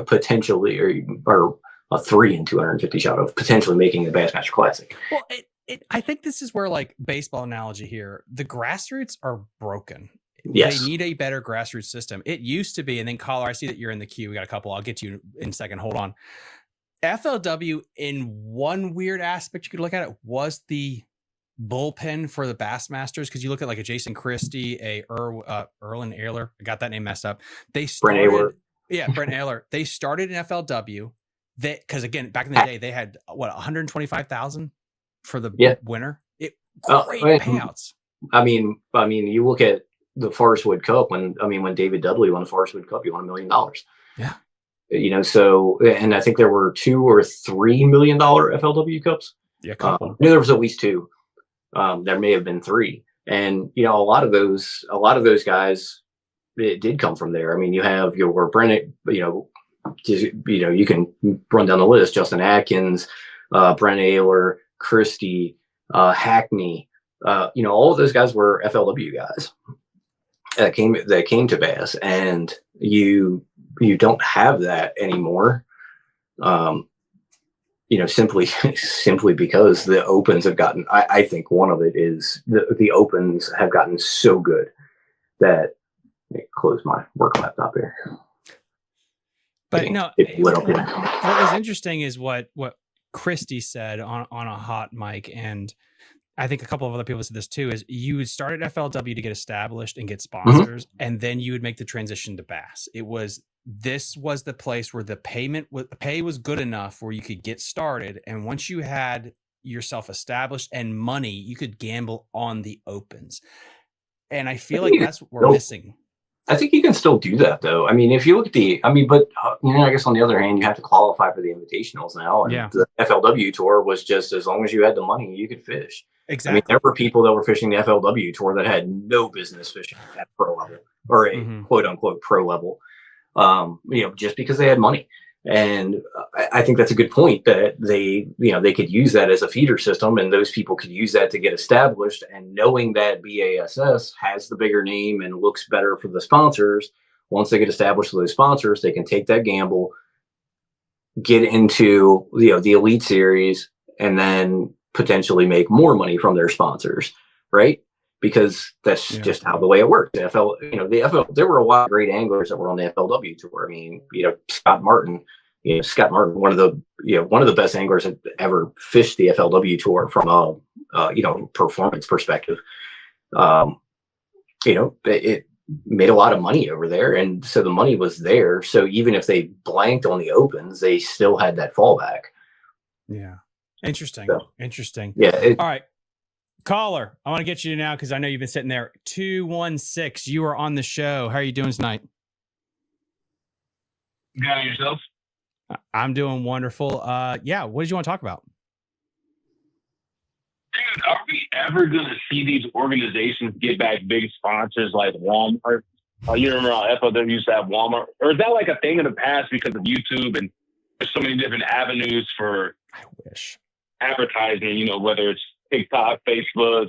potentially, or a 3 in 250 shot of potentially making the Bassmaster Classic. Well, I think this is where, like, baseball analogy here, the grassroots are broken. Yes. They need a better grassroots system. It used to be, and then Caller, I see that you're in the queue. We got a couple. I'll get to you in a second. Hold on. FLW, in one weird aspect you could look at it, was the bullpen for the Bassmasters, because you look at like a Jason Christie, a Erlen Ayler. I got that name messed up. They started, Brent Ayler. They started in FLW. Because again, back in the day, they had 125,000 for the winner. Great payouts. I mean, you look at the Forest Wood Cup when David Dudley won the Forest Wood Cup, he won $1 million. Yeah. So, and I think there were $2 or $3 million FLW Cups. Yeah, couple. There was at least 2. There may have been 3, and a lot of those guys, it did come from there. I mean, you have your Brent, you can run down the list: Justin Atkins, Brent Ayler, Christie, Hackney. All of those guys were FLW guys that came to Bass, and you don't have that anymore. Simply because the opens have gotten, I think one of it is the opens have gotten so good that, let me close my work laptop here. But what was interesting is what Christie said on a hot mic, and I think a couple of other people said this too, is you would start at FLW to get established and get sponsors, and then you would make the transition to Bass. This was the place where the pay was good enough where you could get started, and once you had yourself established and money, you could gamble on the opens. And I feel like that's what we're missing. I think you can still do that, though. I mean, if you look at I guess on the other hand, you have to qualify for the invitationals now. And the FLW tour was just, as long as you had the money, you could fish. Exactly. I mean, there were people that were fishing the FLW tour that had no business fishing at pro level, or a quote unquote pro level, just because they had money. And I think that's a good point, that they could use that as a feeder system, and those people could use that to get established. And knowing that BASS has the bigger name and looks better for the sponsors, once they get established with those sponsors, they can take that gamble, get into the Elite Series, and then potentially make more money from their sponsors, right? Because that's just how the way it worked. The FL, there were a lot of great anglers that were on the FLW tour. I mean, Scott Martin, one of the best anglers that ever fished the FLW tour from a performance perspective. It made a lot of money over there, and so the money was there. So even if they blanked on the opens, they still had that fallback. Yeah, interesting. Interesting. Yeah. All right. Caller, I want to get you now because I know you've been sitting there. 216, you are on the show. How are you doing tonight? Got yourself? I'm doing wonderful. What did you want to talk about? Dude, are we ever going to see these organizations get back big sponsors like Walmart? You remember how FLW used to have Walmart? Or is that like a thing in the past because of YouTube and there's so many different avenues for advertising, whether it's TikTok, Facebook,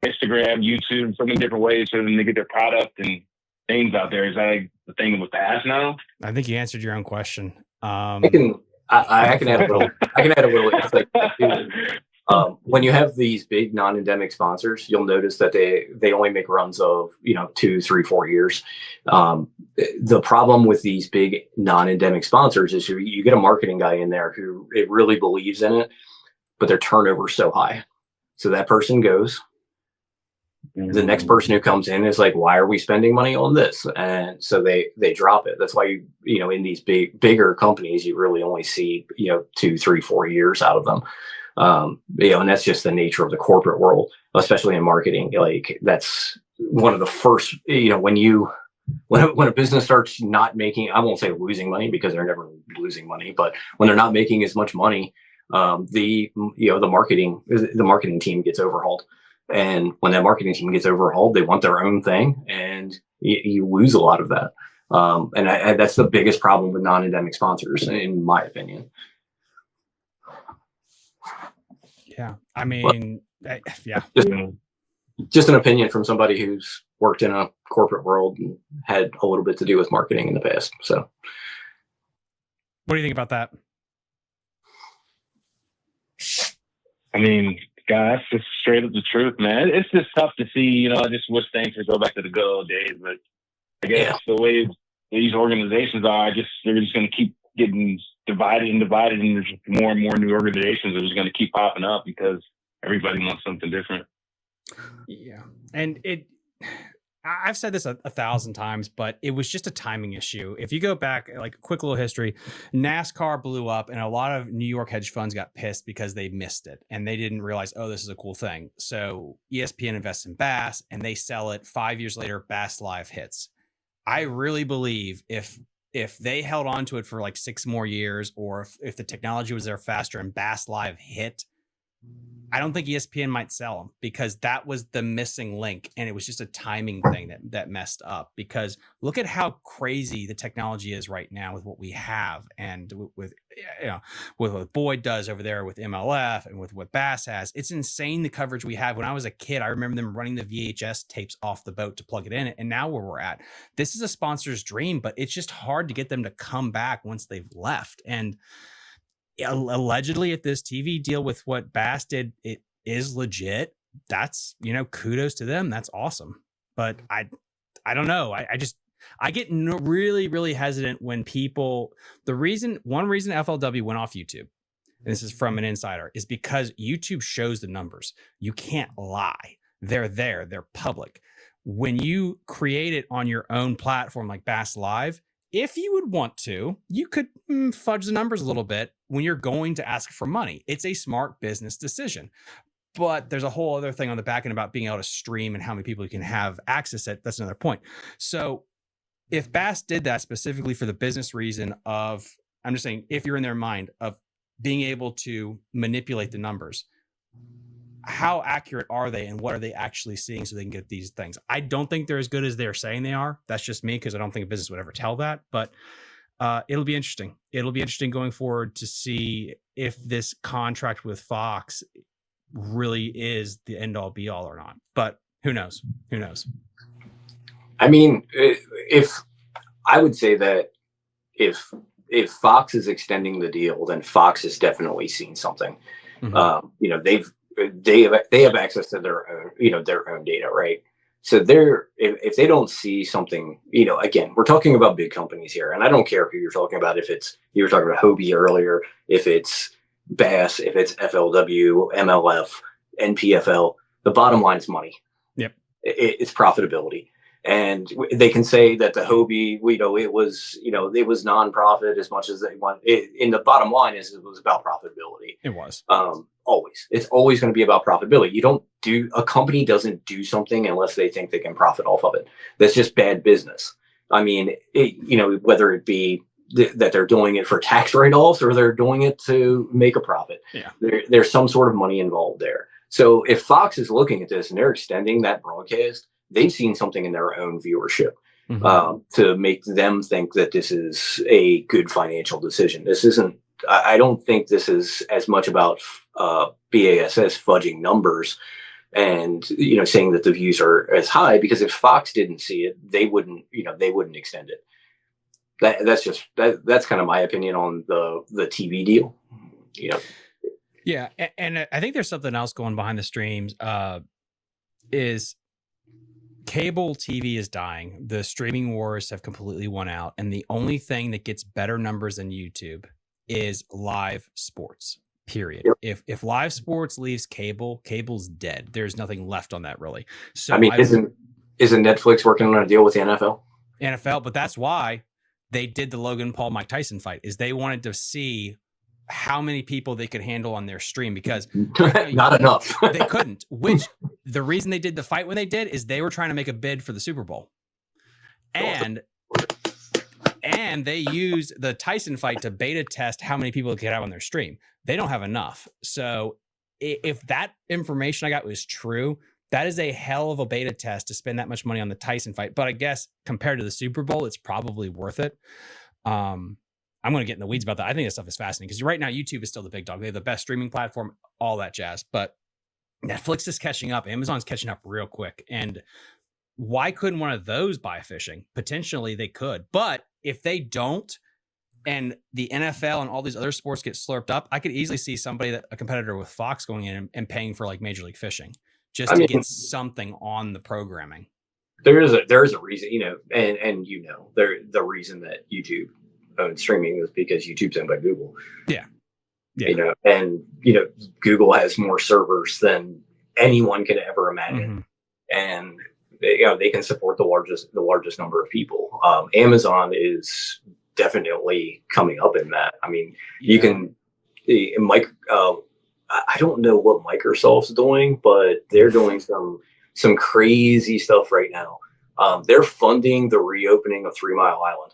Instagram, YouTube, so many different ways for them to get their product and things out there. Is that like the thing with Bass now? I think you answered your own question. I can add a little. It's like, when you have these big non-endemic sponsors, you'll notice that they only make runs of 2, 3, 4 years. The problem with these big non-endemic sponsors is you get a marketing guy in there who it really believes in it, but their turnover is so high. So that person goes, The next person who comes in is like, why are we spending money on this? And so they drop it. That's why in these bigger companies, you really only see 2, 3, 4 years out of them. And that's just the nature of the corporate world, especially in marketing. Like that's one of the first, when a business starts not making, I won't say losing money because they're never losing money, but when they're not making as much money, the marketing team gets overhauled. And when that marketing team gets overhauled, they want their own thing, and you lose a lot of that. And that's the biggest problem with non-endemic sponsors, in my opinion. Yeah, I mean, yeah. Just an opinion from somebody who's worked in a corporate world and had a little bit to do with marketing in the past. So, what do you think about that? I mean, God, that's just straight up the truth, man. It's just tough to see. I just wish things would go back to the good old days. But I guess the way these organizations are, they're just going to keep getting divided, and there's more and more new organizations that are just going to keep popping up because everybody wants something different. Yeah, and I've said this 1,000 times, but it was just a timing issue. If you go back, like a quick little history, NASCAR blew up and a lot of New York hedge funds got pissed because they missed it and they didn't realize, oh, this is a cool thing. So ESPN invests in Bass and they sell it. 5 years later, Bass Live hits. I really believe if they held on to it for like 6 more years, or if the technology was there faster and Bass Live hit, I don't think ESPN might sell them because that was the missing link. And it was just a timing thing that messed up, because look at how crazy the technology is right now with what we have. And with what Boyd does over there with MLF and with what Bass has, it's insane the coverage we have. When I was a kid, I remember them running the VHS tapes off the boat to plug it in. And now where we're at, this is a sponsor's dream, but it's just hard to get them to come back once they've left. And allegedly, if this TV deal with what Bass did, it is legit, that's kudos to them. That's awesome. But I don't know. I get really, really hesitant when people, one reason FLW went off YouTube, and this is from an insider, is because YouTube shows the numbers. You can't lie. They're there. They're public. When you create it on your own platform like Bass Live, if you would want to, you could fudge the numbers a little bit when you're going to ask for money. It's a smart business decision. But there's a whole other thing on the back end about being able to stream and how many people you can have access it. That's another point. So if Bass did that specifically for the business reason of, I'm just saying, if you're in their mind of being able to manipulate the numbers, how accurate are they and what are they actually seeing so they can get these things? I don't think they're as good as they're saying they are. That's just me, because I don't think a business would ever tell that. But it'll be interesting. It'll be interesting going forward to see if this contract with Fox really is the end all be all or not. But who knows? Who knows? I mean, I would say that if Fox is extending the deal, then Fox has definitely seen something. Mm-hmm. They have access to their own data, right? So if they don't see something, again, we're talking about big companies here, and I don't care who you're talking about. If you were talking about Hobie earlier, if it's Bass, if it's FLW, MLF, NPFL, the bottom line is money. Yep, it's profitability. And they can say that the Hobie, it was nonprofit as much as they want. In the bottom line is it was about profitability. It was always. It's always going to be about profitability. A company doesn't do something unless they think they can profit off of it. That's just bad business. I mean, whether it be that they're doing it for tax write-offs or they're doing it to make a profit. Yeah, there's some sort of money involved there. So if Fox is looking at this and they're extending that broadcast, they've seen something in their own viewership to make them think that this is a good financial decision. This isn't, I don't think this is as much about BASS fudging numbers and, saying that the views are as high, because if Fox didn't see it, they wouldn't extend it. That's kind of my opinion on the TV deal. Yeah. And I think there's something else going behind the streams, is cable TV is dying. The streaming wars have completely won out. And the only thing that gets better numbers than YouTube is live sports. period. Yep. If live sports leaves cable, cable's dead. There's nothing left on that really. So I mean, isn't Netflix working on a deal with the NFL, but that's why they did the Logan Paul Mike Tyson fight, is they wanted to see how many people they could handle on their stream, because Not enough. they couldn't. Which the reason they did the fight when they did is they were trying to make a bid for the Super Bowl. And they used the Tyson fight to beta test how many people they could have on their stream. They don't have enough. So if that information I got was true, that is a hell of a beta test to spend that much money on the Tyson fight. But I guess compared to the Super Bowl, it's probably worth it. I'm going to get in the weeds about that. I think this stuff is fascinating because right now YouTube is still the big dog. They have the best streaming platform, all that jazz. But Netflix is catching up. Amazon's catching up real quick. And why couldn't one of those buy fishing? Potentially they could. But if they don't, and the NFL and all these other sports get slurped up, I could easily see a competitor with Fox going in and paying for like Major League Fishing just to get something on the programming. There is a reason, and the reason that YouTube owns streaming is because YouTube's owned by Google. Yeah. Google has more servers than anyone could ever imagine, and they can support the largest number of people. Amazon is definitely coming up in that. I mean, you can, I don't know what Microsoft's doing, but they're doing some crazy stuff right now. They're funding the reopening of 3 Mile Island.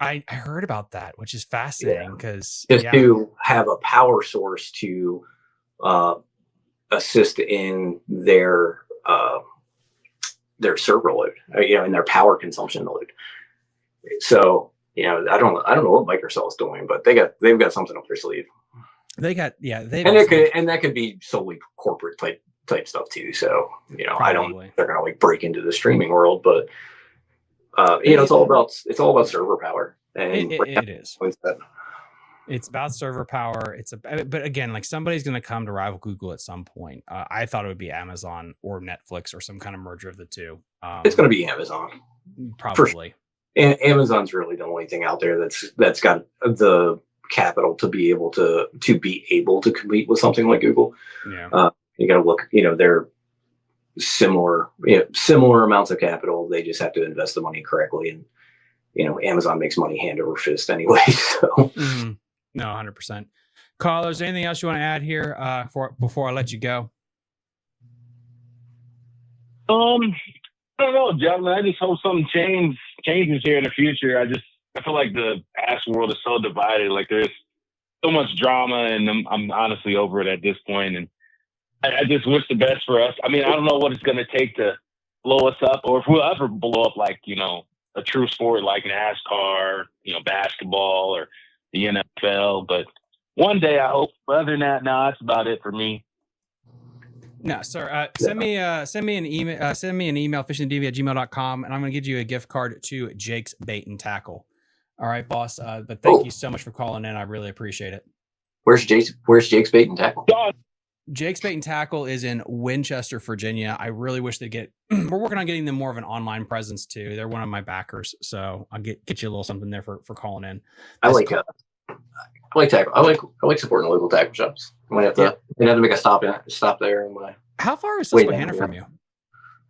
I heard about that, which is fascinating because to have a power source to assist in their server load, in their power consumption load. So, I don't know what Microsoft's doing, but they've got something up their sleeve. That could be solely corporate type stuff too. So, I don't think they're gonna break into the streaming world, but it's all about server power. And it is. It's about server power. But again, like somebody's going to come to rival Google at some point. I thought it would be Amazon or Netflix or some kind of merger of the two. It's going to be Amazon, probably. And Amazon's really the only thing out there that's got the capital to be able to compete with something like Google. Yeah. You got to look. They're similar amounts of capital. They just have to invest the money correctly, and Amazon makes money hand over fist anyway. So. No, 100%. Carl, is there anything else you want to add here before I let you go? I don't know, gentlemen. I just hope something changes here in the future. I feel like the ass world is so divided. Like there's so much drama, and I'm honestly over it at this point. And I just wish the best for us. I mean, I don't know what it's going to take to blow us up, or if we'll ever blow up like a true sport like NASCAR, basketball, or the NFL, but one day I hope. But other than that, no, that's about it for me. No, sir. Send me an email. fishingdv@gmail.com, and I'm going to give you a gift card to Jake's Bait and Tackle. All right, boss. But thank you so much for calling in. I really appreciate it. Where's Jake's Bait and Tackle? Jake's Bait and Tackle is in Winchester, Virginia. I really wish they get. We're working on getting them more of an online presence too. They're one of my backers, so I'll get you a little something there for calling in. I like tackle. I like supporting local tackle shops. I might have to make a stop there. How far is Susquehanna from you?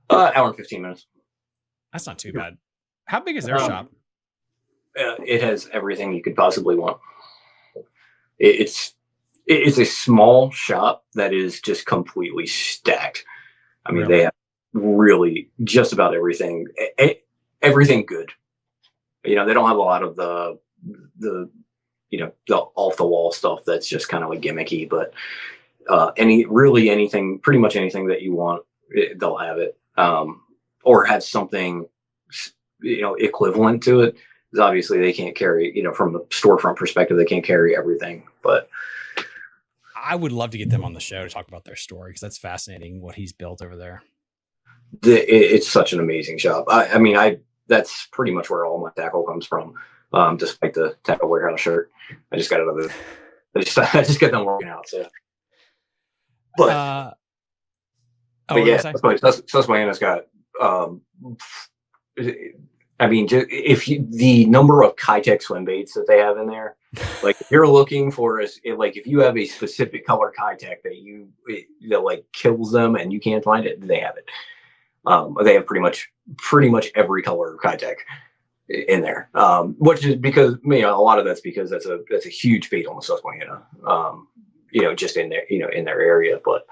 Hour and 15 minutes. That's not too bad. How big is their shop? It has everything you could possibly want. It's a small shop that is just completely stacked. I mean, They have really just about everything. Everything good. They don't have a lot of the the off the wall stuff that's just kind of like gimmicky, but pretty much anything that you want, they'll have it, or have something equivalent to it. Because obviously they can't carry, from the storefront perspective, they can't carry everything. But I would love to get them on the show to talk about their story, because that's fascinating what he's built over there. It's such an amazing shop. That's pretty much where all my tackle comes from. Despite the Tackle Warehouse shirt, I just got it out of I just got them working out. So, but yeah, Susquehanna's got I mean, the number of Kayak swim baits that they have in there, like if you're looking for like if you have a specific color Kayak that like kills them and you can't find it, they have it. They have pretty much every color of Kayak in there, which is because a lot of that's because that's a huge bait on the Susquehanna, just in there, in their area, but.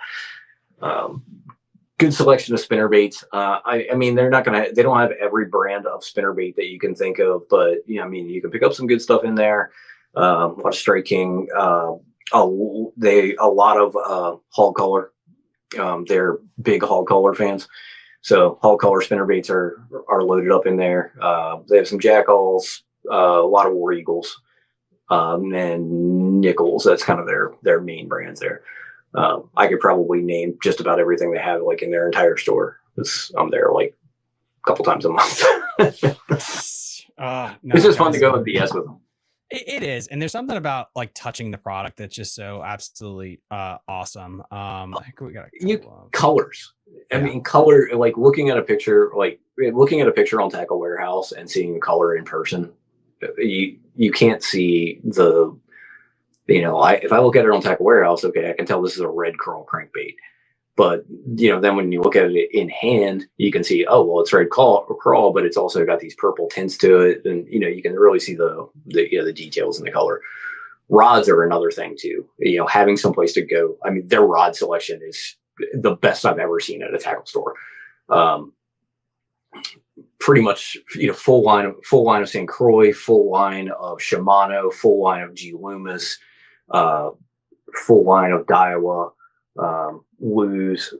Good selection of spinner baits. I mean, they don't have every brand of spinner bait that you can think of, but I mean, you can pick up some good stuff in there. A lot of Strike King, a lot of hog color. They're big hog color fans. So hog color spinner baits are loaded up in there. They have some Jackalls, a lot of War Eagles, and Nichols. That's kind of their main brands there. I could probably name just about everything they have like in their entire store. I'm there like a couple times a month. It's just fun to go and BS with them. It is, and there's something about like touching the product that's just so absolutely awesome. I think we got colors. I mean, color. Like looking at a picture on Tackle Warehouse and seeing the color in person, you can't see the. If I look at it on Tackle Warehouse, okay, I can tell this is a red curl crankbait. But then when you look at it in hand, you can see, oh well, it's red crawl, but it's also got these purple tints to it, and you can really see the details in the color. Rods are another thing too. Having someplace to go. I mean, their rod selection is the best I've ever seen at a tackle store. Pretty much, full line of St. Croix, full line of Shimano, full line of G. Loomis. Full line of Daiwa, Lew's,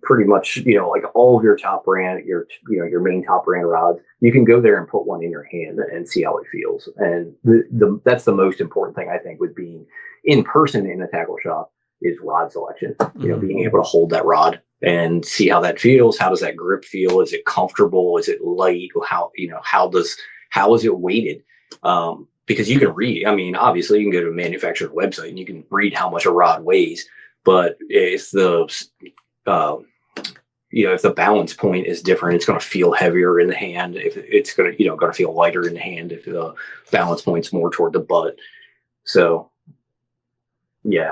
pretty much, like all of your top brand, your main top brand rods, you can go there and put one in your hand and see how it feels. And that's the most important thing, I think, with being in person in a tackle shop is rod selection. Being able to hold that rod and see how that feels. How does that grip feel? Is it comfortable? Is it light? How is it weighted? Because you can read, I mean, obviously you can go to a manufacturer's website and you can read how much a rod weighs, but if if the balance point is different, it's going to feel heavier in the hand. If it's going to feel lighter in the hand, if the balance point's more toward the butt. So yeah,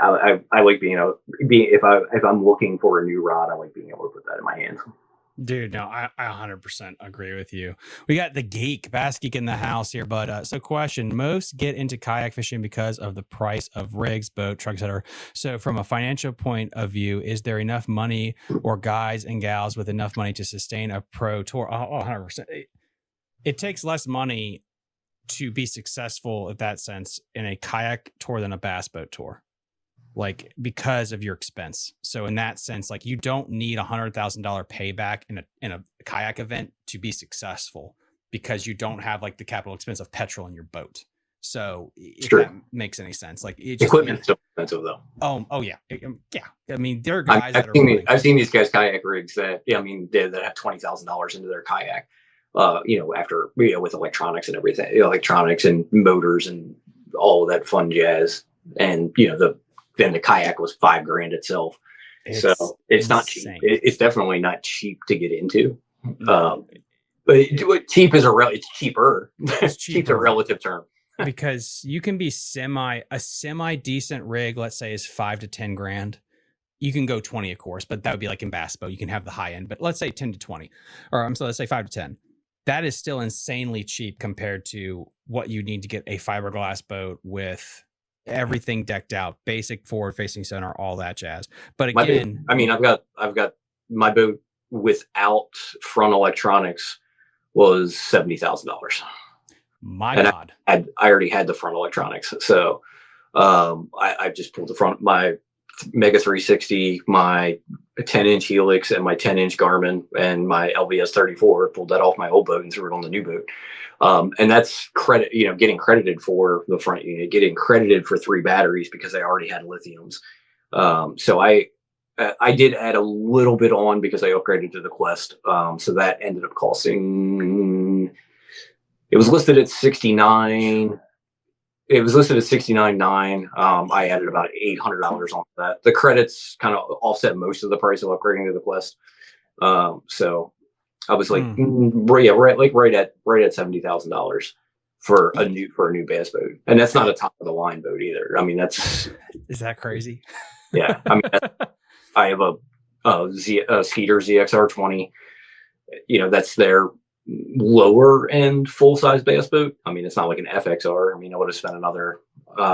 I like if I'm looking for a new rod, I like being able to put that in my hands. Dude, no, I 100% agree with you. We got the Bass Geek in the house here, but so question, most get into kayak fishing because of the price of rigs, boat, trucks, etc. So from a financial point of view, is there enough money or guys and gals with enough money to sustain a pro tour? 100%. It takes less money to be successful in that sense in a kayak tour than a bass boat tour. Like because of your expense. So in that sense, like you don't need $100,000 payback in a kayak event to be successful because you don't have like the capital expense of petrol in your boat. So if that makes any sense, like equipment's still expensive though. Oh yeah. Yeah. I mean, there are guys I've seen these guys kayak rigs that have $20,000 into their kayak. After with electronics and everything, electronics and motors and all of that fun jazz, and then the kayak was $5,000 itself. So it's not cheap. It's definitely not cheap to get into. But cheap is it's cheaper. Cheap's a relative term. Because you can be a semi decent rig, let's say, is $5,000 to $10,000. You can go 20, of course, but that would be like in bass boat. You can have the high end, but let's say 10 to 20, let's say 5 to 10. That is still insanely cheap compared to what you need to get a fiberglass boat with everything decked out, basic forward facing center, all that jazz. But again, I've got my boat without front electronics was $70,000. God, I already had the front electronics, so I just pulled the front, my Mega 360, my 10-inch Helix, and my 10-inch Garmin, and my LVS 34. Pulled that off my old boat and threw it on the new boat. And that's getting credited for the front unit, getting credited for 3 batteries because I already had lithiums. So I did add a little bit on because I upgraded to the Quest. So that ended up costing. It was listed at $69,900. It was listed at $69,900. I added about $800 on that. The credits kind of offset most of the price of upgrading to the Quest. So I was like, right at $70,000 for a new bass boat, and that's not a top of the line boat either. I mean, that's Is that crazy? yeah. I mean, I have a Skeeter ZXR 20. That's their lower end full size bass boat. I mean, it's not like an FXR. I mean, I would have spent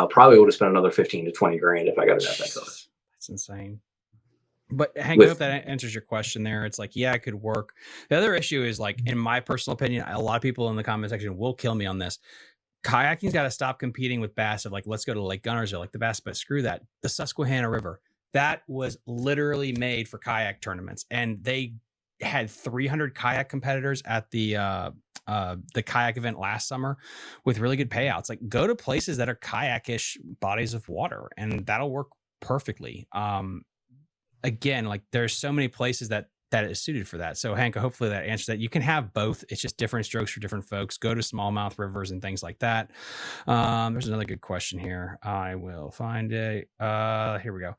probably would have spent another 15 to 20 grand if I got an FXR. That's insane. But Hank, I hope that answers your question there. It's like, yeah, it could work. The other issue is, like, in my personal opinion, a lot of people in the comment section will kill me on this. Kayaking's got to stop competing with bass of like, let's go to Lake Guntersville, like the bass, but screw that. The Susquehanna River, that was literally made for kayak tournaments, and they had 300 kayak competitors at the kayak event last summer with really good payouts. Like, go to places that are kayak-ish bodies of water, and that'll work perfectly. Again, like, there's so many places that is suited for that. So Hank, hopefully that answers that. You can have both. It's just different strokes for different folks. Go to smallmouth rivers and things like that. There's another good question here. I will find it. Here we go.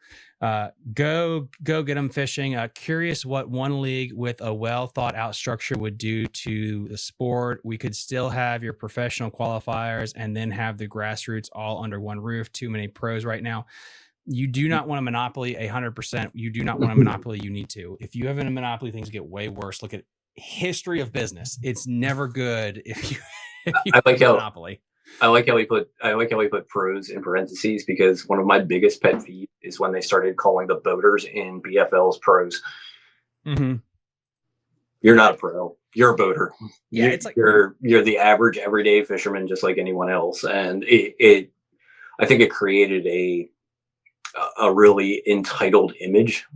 Go get them fishing. Curious what one league with a well thought out structure would do to the sport. We could still have your professional qualifiers and then have the grassroots all under one roof. Too many pros right now. You do not want a monopoly 100%. You do not want a monopoly. You need to. If you have a monopoly, things get way worse. Look at history of business. It's never good if you I like have a monopoly. I like how he put pros in parentheses, because one of my biggest pet peeves is when they started calling the boaters in BFLs pros. Mm-hmm. You're not a pro. You're a boater. Yeah, it's like you're the average everyday fisherman, just like anyone else. And I think it created a really entitled image,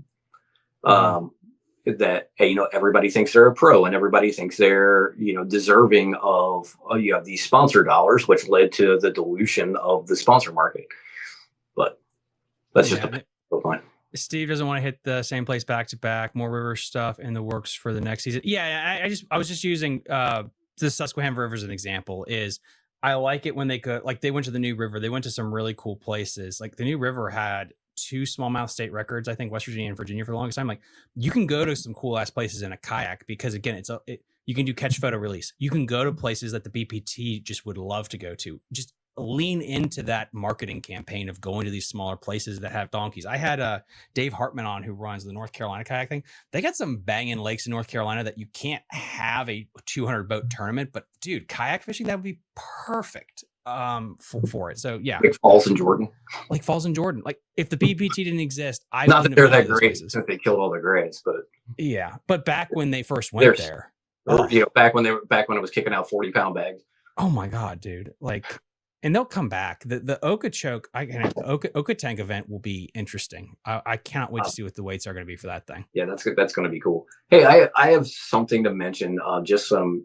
that, hey, everybody thinks they're a pro, and everybody thinks they're, deserving of these sponsor dollars, which led to the dilution of the sponsor market. But that's just a point. Steve doesn't want to hit the same place back to back. More river stuff in the works for the next season. Yeah, I was just using the Susquehanna River as an example. Is I like it when they go, like, they went to the New River. They went to some really cool places. Like, the New River had 2 smallmouth state records, I think West Virginia and Virginia for the longest time. Like, you can go to some cool ass places in a kayak, because again, you can do catch, photo, release. You can go to places that the BPT just would love to go to. Just lean into that marketing campaign of going to these smaller places that have donkeys. I had Dave Hartman on, who runs the North Carolina kayak thing. They got some banging lakes in North Carolina that you can't have a 200 boat tournament, but dude, kayak fishing, that would be perfect for it. So yeah, Lake Falls in Jordan. Like if the BPT didn't exist, not that they're that great since they killed all the grads, but yeah, but back when they first went there, back when it was kicking out 40-pound bags. Oh my god, dude! Like, and they'll come back. The Okeechobee, the Oka Tank event will be interesting. I cannot wait to see what the weights are going to be for that thing. Yeah, that's good. That's going to be cool. Hey, I have something to mention. Just some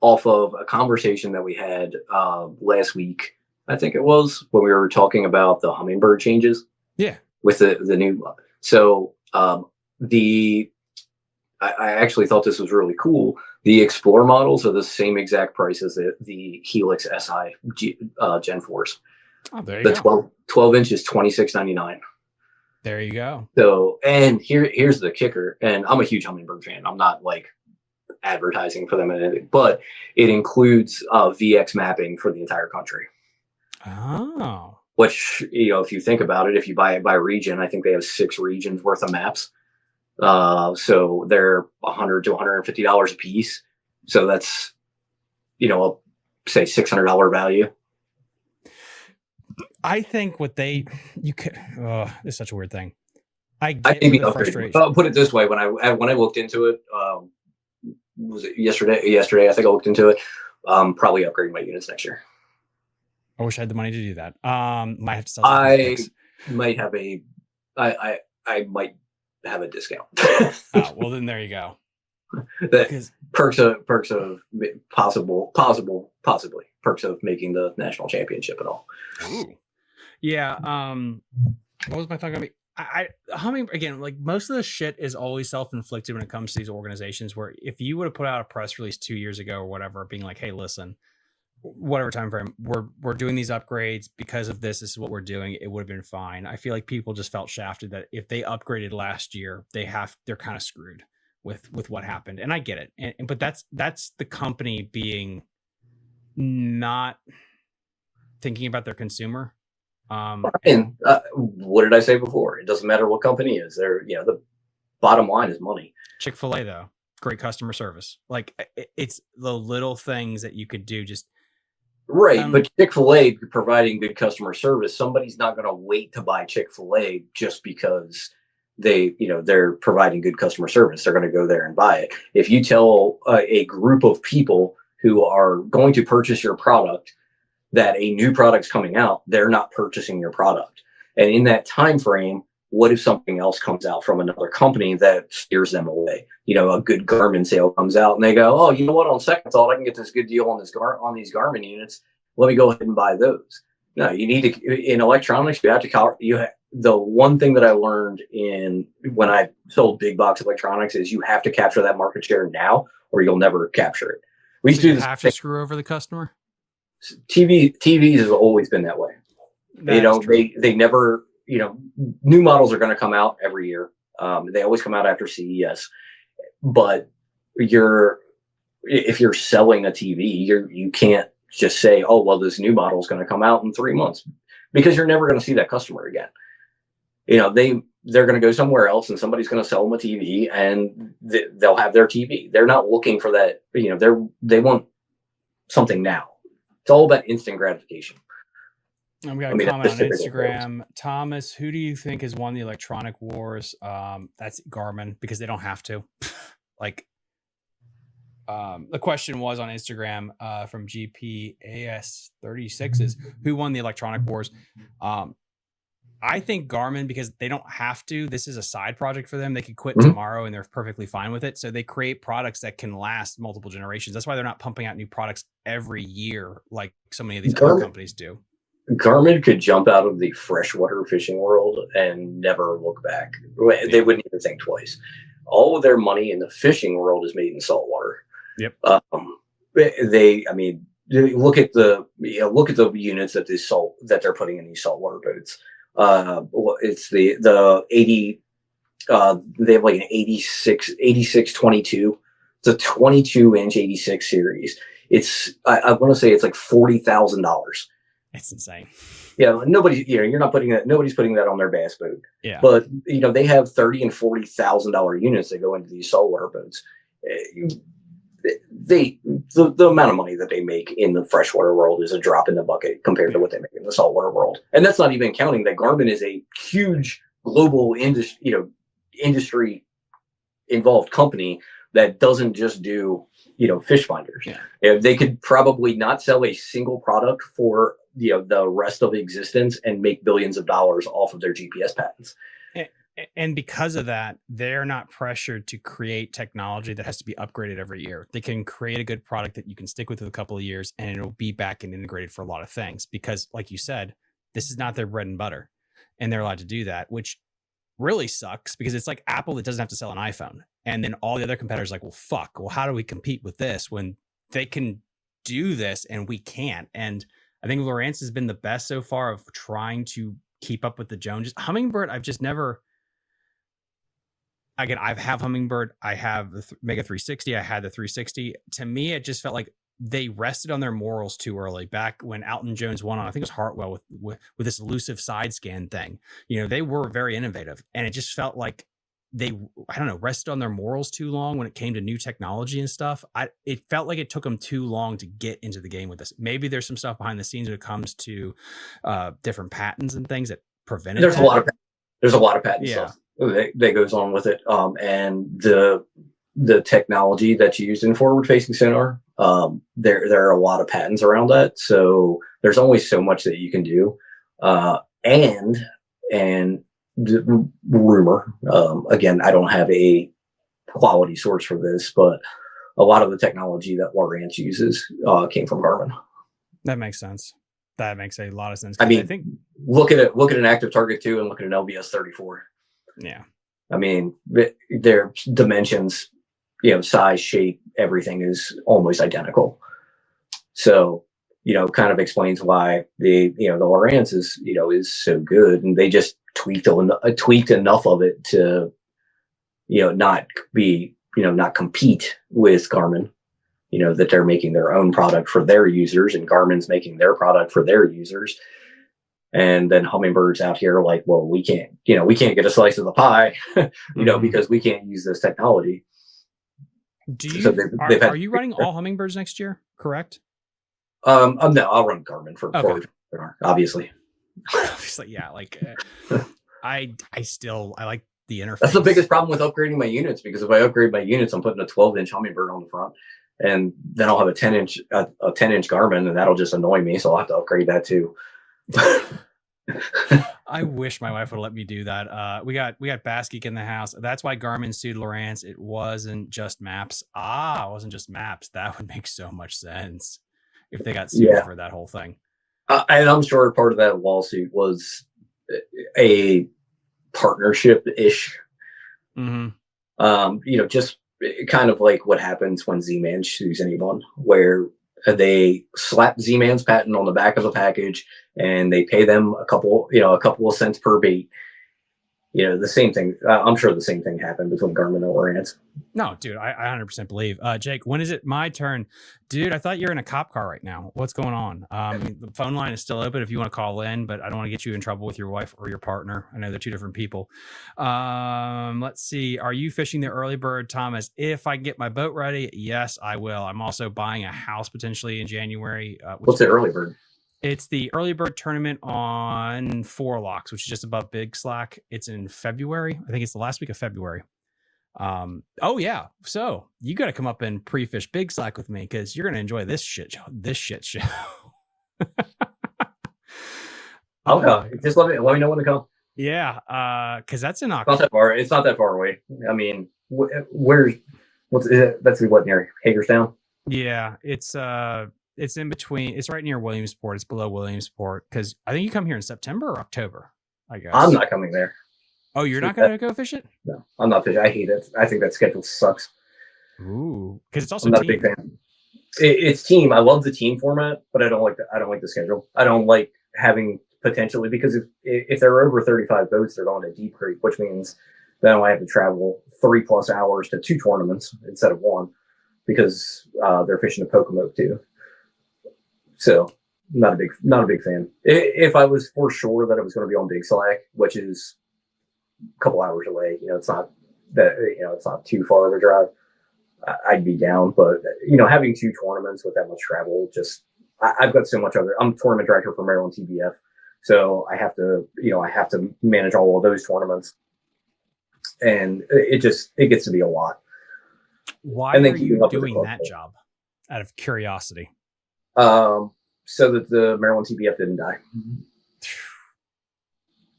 off of a conversation that we had last week. I think it was when we were talking about the hummingbird changes. Yeah, with the new. So I actually thought this was really cool. The Explorer models are the same exact price as the Helix SI Gen 4s. Oh, there you go. 12 inch is $26.99. There you go. So, and here's the kicker. And I'm a huge Hummingbird fan. I'm not like advertising for them or anything, but it includes VX mapping for the entire country. Oh. Which, if you think about it, if you buy it by region, I think they have 6 regions worth of maps. So they're $100 to $150 a piece. So that's, say $600 value. I think this is such a weird thing. I get the frustration. I'll put it this way. When I looked into it, was it yesterday? Yesterday, I think I looked into it. Probably upgrade my units next year. I wish I had the money to do that. Might have to sell. I might have a discount. Oh, well, then there you go. That perks of possibly perks of making the national championship and all. Ooh. Yeah. What was my thought gonna be? Again, like, most of the shit is always self-inflicted when it comes to these organizations, where if you would have put out a press release 2 years ago or whatever, being like, hey, listen, whatever time frame, we're doing these upgrades because of this is what we're doing, it would have been fine. I feel like people just felt shafted that if they upgraded last year, they're kind of screwed. with what happened, and I get it. But that's the company being not thinking about their consumer. And what did I say before? It doesn't matter what company is. The bottom line is money. Chick-fil-A though, great customer service. Like it's the little things that you could do. Just right, but Chick-fil-A providing good customer service, somebody's not going to wait to buy Chick-fil-A just because they're providing good customer service. They're going to go there and buy it. If you tell a group of people who are going to purchase your product that a new product's coming out, they're not purchasing your product. And in that time frame, what if something else comes out from another company that steers them away? A good Garmin sale comes out and they go, oh, you know what? On second thought, I can get this good deal on these Garmin units. Let me go ahead and buy those. No, you need to, in electronics, the one thing that I learned when I sold big box electronics is you have to capture that market share now or you'll never capture it. We used to have to screw over the customer. TVs has always been that way. They never, new models are going to come out every year. They always come out after CES, but if you're selling a TV, you can't just say, oh, well, this new model is going to come out in 3 months, because you're never going to see that customer again. They're going to go somewhere else and somebody's going to sell them a TV and they'll have their TV. They're not looking for that. They want something now. It's all about instant gratification. I've got a comment on Instagram. Thomas, who do you think has won the electronic wars? That's Garmin, because they don't have to. The question was on Instagram from GPAS36 is who won the electronic wars? I think Garmin, because they don't have to. This is a side project for them. They could quit tomorrow and they're perfectly fine with it. So they create products that can last multiple generations. That's why they're not pumping out new products every year like so many of these other companies do. Garmin could jump out of the freshwater fishing world and never look back. They wouldn't even think twice. All of their money in the fishing world is made in saltwater. Yep. Look at the units that they're putting in these saltwater boats. It's the 80. They have like an 8622. It's a 22-inch 86 series. I want to say it's like $40,000. It's insane. Yeah, you're not putting that. Nobody's putting that on their bass boat. Yeah, but they have $30,000 and $40,000 units that go into these saltwater boats. The amount of money that they make in the freshwater world is a drop in the bucket compared to what they make in the saltwater world. And that's not even counting that Garmin is a huge global industry involved company that doesn't just do fish finders. Yeah. They could probably not sell a single product for the rest of existence and make billions of dollars off of their GPS patents. And because of that, they're not pressured to create technology that has to be upgraded every year. They can create a good product that you can stick with for a couple of years and it'll be back and integrated for a lot of things. Because like you said, this is not their bread and butter and they're allowed to do that, which really sucks because it's like Apple that doesn't have to sell an iPhone. And then all the other competitors are like, well, how do we compete with this when they can do this and we can't? And I think Lowrance has been the best so far of trying to keep up with the Joneses. Humminbird, I've just never... Again, I have Humminbird. I have the Mega 360. I had the 360. To me, it just felt like they rested on their morals too early. Back when Alton Jones won on, I think it was Hartwell with this elusive side scan thing. They were very innovative, and it just felt like they, rested on their morals too long when it came to new technology and stuff. It felt like it took them too long to get into the game with this. Maybe there's some stuff behind the scenes when it comes to different patents and things that prevented. There's a lot of patent stuff that goes on with it, and the technology that's used in forward-facing sonar. There are a lot of patents around that, so there's only so much that you can do. And the rumor, again, I don't have a quality source for this, but a lot of the technology that Lowrance uses came from Garmin. That makes sense. That makes a lot of sense. I think look at an Active Target 2 and look at an LBS 34. Yeah. Their dimensions, size, shape, everything is almost identical. So, kind of explains why the Lowrance is so good, and they just tweaked enough of it to, not be, not compete with Garmin. That they're making their own product for their users, and Garmin's making their product for their users. And then Hummingbird's out here like, well, we can't get a slice of the pie, because we can't use this technology. Are you running all Hummingbirds next year? Correct. No, I'll run Garmin for obviously. Obviously, yeah. Like, I like the interface. That's the biggest problem with upgrading my units, because if I upgrade my units, I'm putting a 12-inch Hummingbird on the front, and then I'll have a 10-inch Garmin, and that'll just annoy me. So I'll have to upgrade that too. I wish my wife would let me do that. We got Bass Geek in the house. That's why Garmin sued Lowrance. It wasn't just maps. It wasn't just maps. That would make so much sense if they got sued for that whole thing. And I'm sure part of that lawsuit was a partnership-ish. Mm-hmm. Just kind of like what happens when Z-Man sues anyone, where they slap Z-Man's patent on the back of the package and they pay them a couple of cents per bait. The same thing. I'm sure the same thing happened between Garmin and Lowrance. No, dude, I 100% believe. Jake, when is it my turn? Dude, I thought you're in a cop car right now. What's going on? The phone line is still open if you want to call in, but I don't want to get you in trouble with your wife or your partner. I know they're two different people. Let's see. Are you fishing the early bird, Thomas? If I get my boat ready, yes, I will. I'm also buying a house potentially in January. What's the early bird? It's the early bird tournament on Four Locks, which is just above Big Slack. It's in February. I think it's the last week of February. Oh yeah. So you got to come up and pre-fish Big Slack with me, because you're going to enjoy this shit show. Okay. Just let me know when to come. Yeah. Cause that's in October. It's not that far away. I mean, that's what, near Hagerstown? Yeah. It's in between. It's right near Williamsport. It's below Williamsport, because I think you come here in September or October, I guess. I'm not coming there. Oh, you're not going to go fish it? No, I'm not fishing. I hate it. I think that schedule sucks. Ooh, because it's also I'm not team. a big fan. It's team. I love the team format, but I don't like the schedule. I don't like having potentially, because if there are over 35 boats, they're going to Deep Creek, which means then I have to travel 3+ hours to 2 tournaments instead of 1, because they're fishing the Pocomoke too. So not a big fan. If I was for sure that it was going to be on Big Slack, which is a couple hours away, it's not too far of a drive, I'd be down. But having 2 tournaments with that much travel, I've got so much other. I'm tournament director for Maryland TBF, so I have to manage all of those tournaments, and it gets to be a lot. Why are you doing that job? Out of curiosity. So that the Maryland TBF didn't die.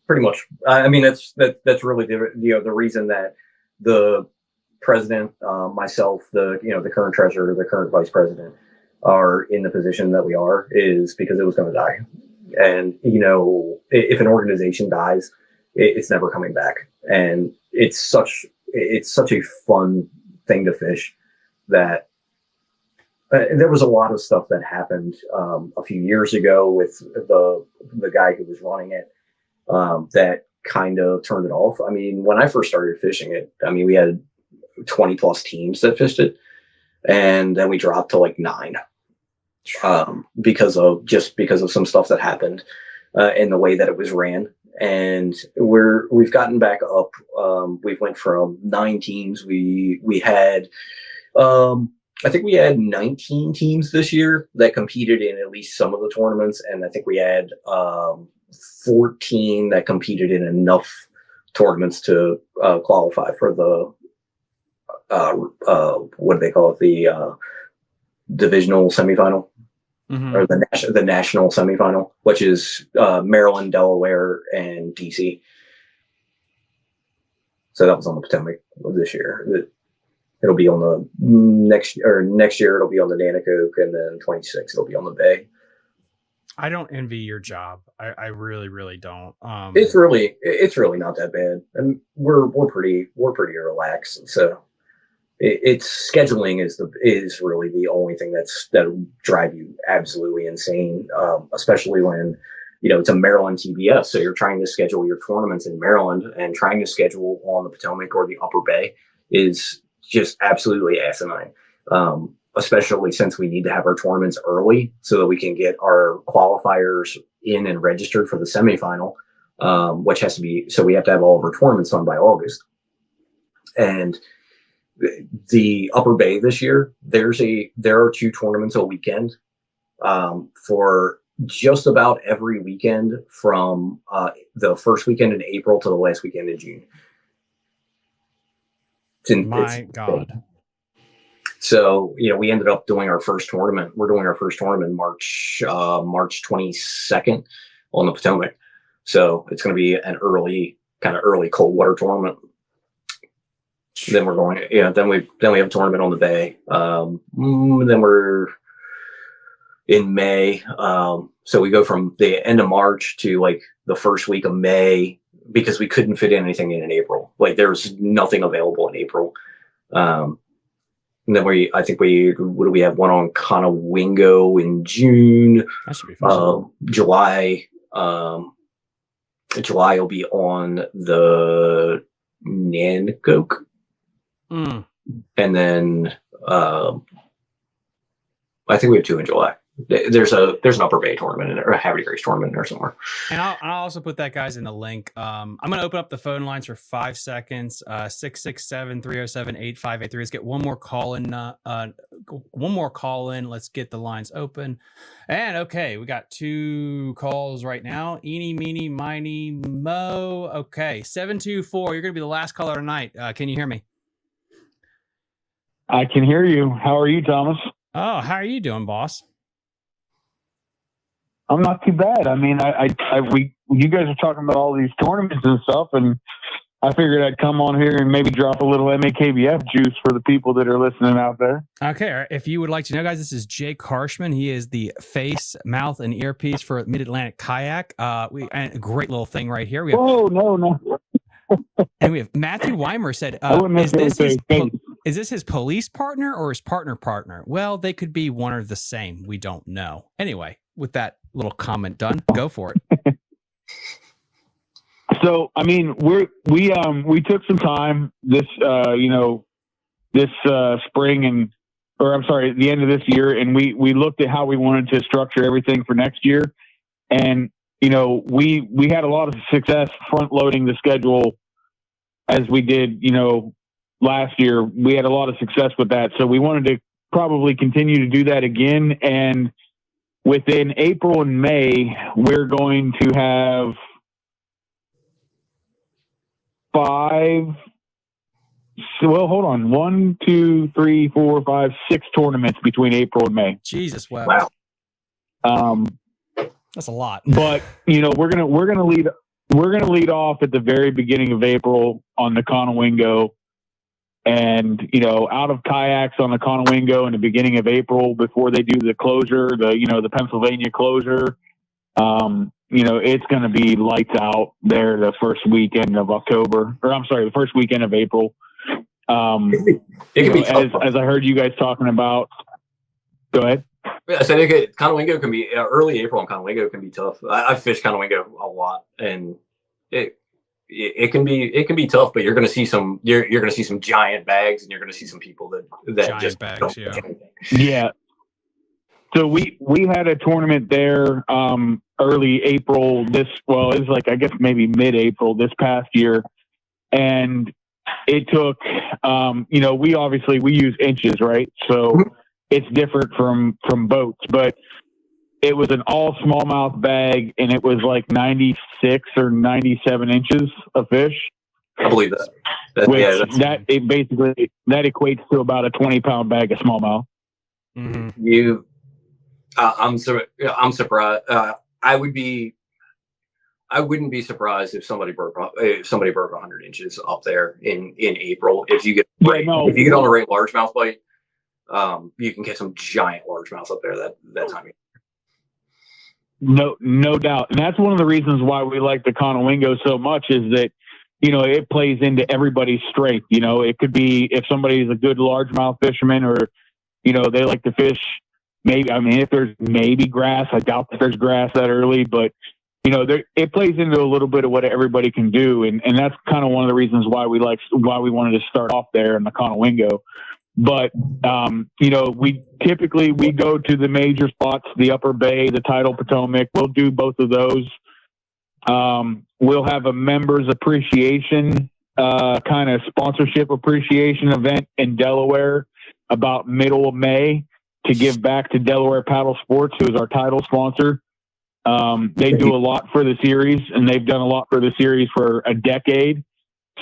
Pretty much. I mean, that's really the reason that the president, myself, the current treasurer, the current vice president are in the position that we are, is because it was going to die. And if an organization dies, it's never coming back. And it's such a fun thing to fish that. There was a lot of stuff that happened a few years ago with the guy who was running it that kind of turned it off. I mean, when I first started fishing it, we had 20+ teams that fished it, and then we dropped to like 9 because of some stuff that happened in the way that it was ran. And we've gotten back up. We went from 9 teams. We had. I think we had 19 teams this year that competed in at least some of the tournaments, and I think we had 14 that competed in enough tournaments to qualify for the what do they call it, the divisional semifinal, or the national semifinal, which is Maryland, Delaware, and DC. So that was on the Potomac this year. It'll be on the next year. It'll be on the Nanacoke, and then 26 it'll be on the Bay. I don't envy your job. I really, really don't. It's really not that bad, and we're pretty relaxed. So it's scheduling is really the only thing that'll drive you absolutely insane, especially when it's a Maryland TBS. So you're trying to schedule your tournaments in Maryland, and trying to schedule on the Potomac or the Upper Bay is just absolutely asinine. Especially since we need to have our tournaments early so that we can get our qualifiers in and registered for the semifinal, which has to be, so we have to have all of our tournaments done by August. And the Upper Bay this year, there are 2 tournaments a weekend, for just about every weekend from the first weekend in April to the last weekend in June. My God. So, we ended up doing our first tournament. We're doing our first tournament March 22nd on the Potomac. So it's going to be an early cold water tournament. Then we're going, then we have a tournament on the Bay. Then we're in May. So we go from the end of March to like the first week of May because we couldn't fit anything in April. Like there was nothing available in April. And then I think what do we have? One on Conowingo in June. That should be fun. July will be on the Nanticoke. And then I think we have 2 in July. There's an Upper Bay tournament or a Happy Grace tournament there somewhere. And I'll also put that, guys, in the link. I'm going to open up the phone lines for 5 seconds. 667-307-8583. Let's get one more call in. Let's get the lines open. And okay, we got 2 calls right now. Eeny, meeny, miny, mo. Okay, 724. You're going to be the last caller tonight. Can you hear me? I can hear you. How are you, Thomas? Oh, how are you doing, boss? I'm not too bad. I mean, you guys are talking about all these tournaments and stuff, and I figured I'd come on here and maybe drop a little MAKBF juice for the people that are listening out there. Okay. If you would like to know, guys, this is Jake Harshman. He is the face, mouth, and earpiece for Mid-Atlantic Kayak. And a great little thing right here. We have, no. And we have Matthew Weimer said, is this his police partner or his partner? Well, they could be one or the same. We don't know. Anyway, with that little comment done, go for it. So, I mean, we took some time this spring at the end of this year, and we looked at how we wanted to structure everything for next year. And, we had a lot of success front loading the schedule as we did, last year. We had a lot of success with that. So we wanted to probably continue to do that again. And within April and May, we're going to have 6 tournaments between April and May. Jesus, wow. That's a lot. But we're gonna lead off at the very beginning of April on the Conowingo, and out of kayaks on the Conowingo in the beginning of April before they do the closure, the Pennsylvania closure. It's going to be lights out there the first weekend of the first weekend of April. It can be tough, as I heard you guys talking about. Go ahead. Yeah, so Conowingo can be early April, and Conowingo can be tough. I've fished Conowingo a lot, and it can be tough. But you're going to see some giant bags, and you're going to see some people that giant just bags, don't yeah. Yeah. So we had a tournament there early April. It was like, I guess maybe mid-April this past year, and it took we use inches, right? So it's different from boats, but it was an all smallmouth bag, and it was like 96 or 97 inches of fish. I believe that. That equates to about a 20-pound bag of smallmouth. Mm-hmm. I'm surprised. I wouldn't be surprised if somebody broke 100 inches up there in April. If you get on a right largemouth bite, you can get some giant largemouths up there that time. No doubt, and that's one of the reasons why we like the Conowingo so much is that it plays into everybody's strength. It could be if somebody's a good largemouth fisherman, or they like to fish. Maybe, if there's maybe grass, I doubt that there's grass that early, but it plays into a little bit of what everybody can do. And that's kind of one of the reasons why we wanted to start off there in the Conowingo. But, we typically go to the major spots, the Upper Bay, the Tidal Potomac. We'll do both of those. We'll have a members appreciation, kind of sponsorship appreciation event in Delaware about middle of May to give back to Delaware Paddle Sports, who is our title sponsor. They do a lot for the series, and they've done a lot for the series for a decade.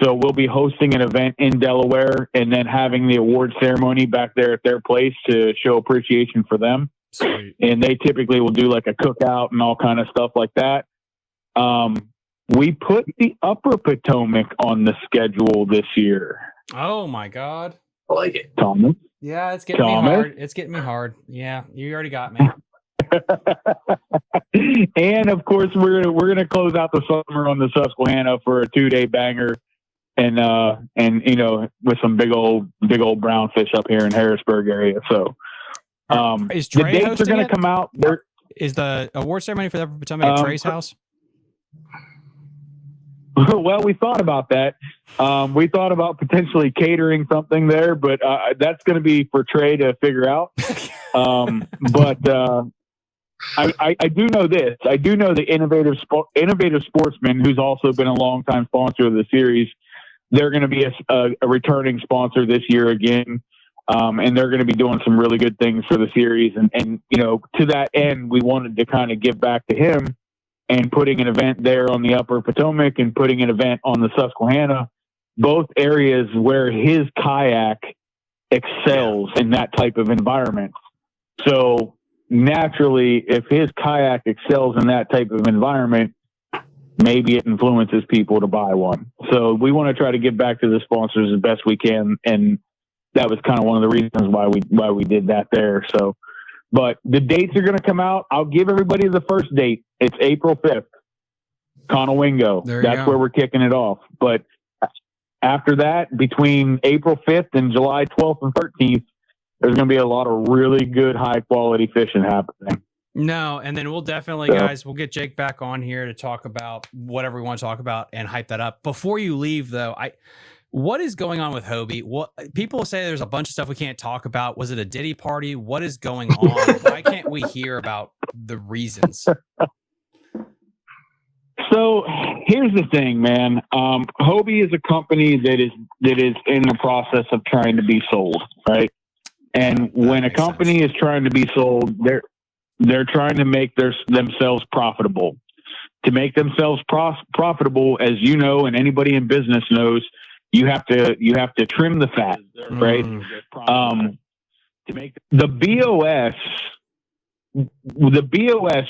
So we'll be hosting an event in Delaware and then having the award ceremony back there at their place to show appreciation for them. Sweet. And they typically will do like a cookout and all kind of stuff like that. We put the Upper Potomac on the schedule this year. Oh my God. I like it. Thomas? Yeah, it's getting me hard. It's getting me hard. Yeah, you already got me. And of course, we're gonna close out the summer on the Susquehanna for a 2-day banger, and with some big old brown fish up here in Harrisburg area. So, Is the Trey dates are hosting gonna it? come out. Is the award ceremony for the Upper Potomac at Trey's house? Well, we thought about that. We thought about potentially catering something there, but that's going to be for Trey to figure out. But I do know this. I do know the Innovative Sportsman, who's also been a longtime sponsor of the series. They're going to be a returning sponsor this year again, and they're going to be doing some really good things for the series. And to that end, we wanted to kind of give back to him. And putting an event there on the Upper Potomac and putting an event on the Susquehanna, both areas where his kayak excels in that type of environment. So naturally, if his kayak excels in that type of environment, maybe it influences people to buy one. So we want to try to give back to the sponsors as best we can. And that was kind of one of the reasons why we did that there. So, but the dates are going to come out. I'll give everybody the first date. It's April 5th, Conowingo. That's where we're kicking it off. But after that, between April 5th and July 12th and 13th, there's going to be a lot of really good, high-quality fishing happening. No, and then we'll definitely, guys, we'll get Jake back on here to talk about whatever we want to talk about and hype that up. Before you leave, though, what is going on with Hobie? What people say there's a bunch of stuff we can't talk about. Was it a Diddy party? What is going on? Why can't we hear about the reasons? So here's the thing, man. Hobie is a company that is in the process of trying to be sold, right? And when a company is trying to be sold, they're trying to make themselves profitable. To make themselves profitable, as you know, and anybody in business knows, you have to trim the fat, right? To make the B.O.S.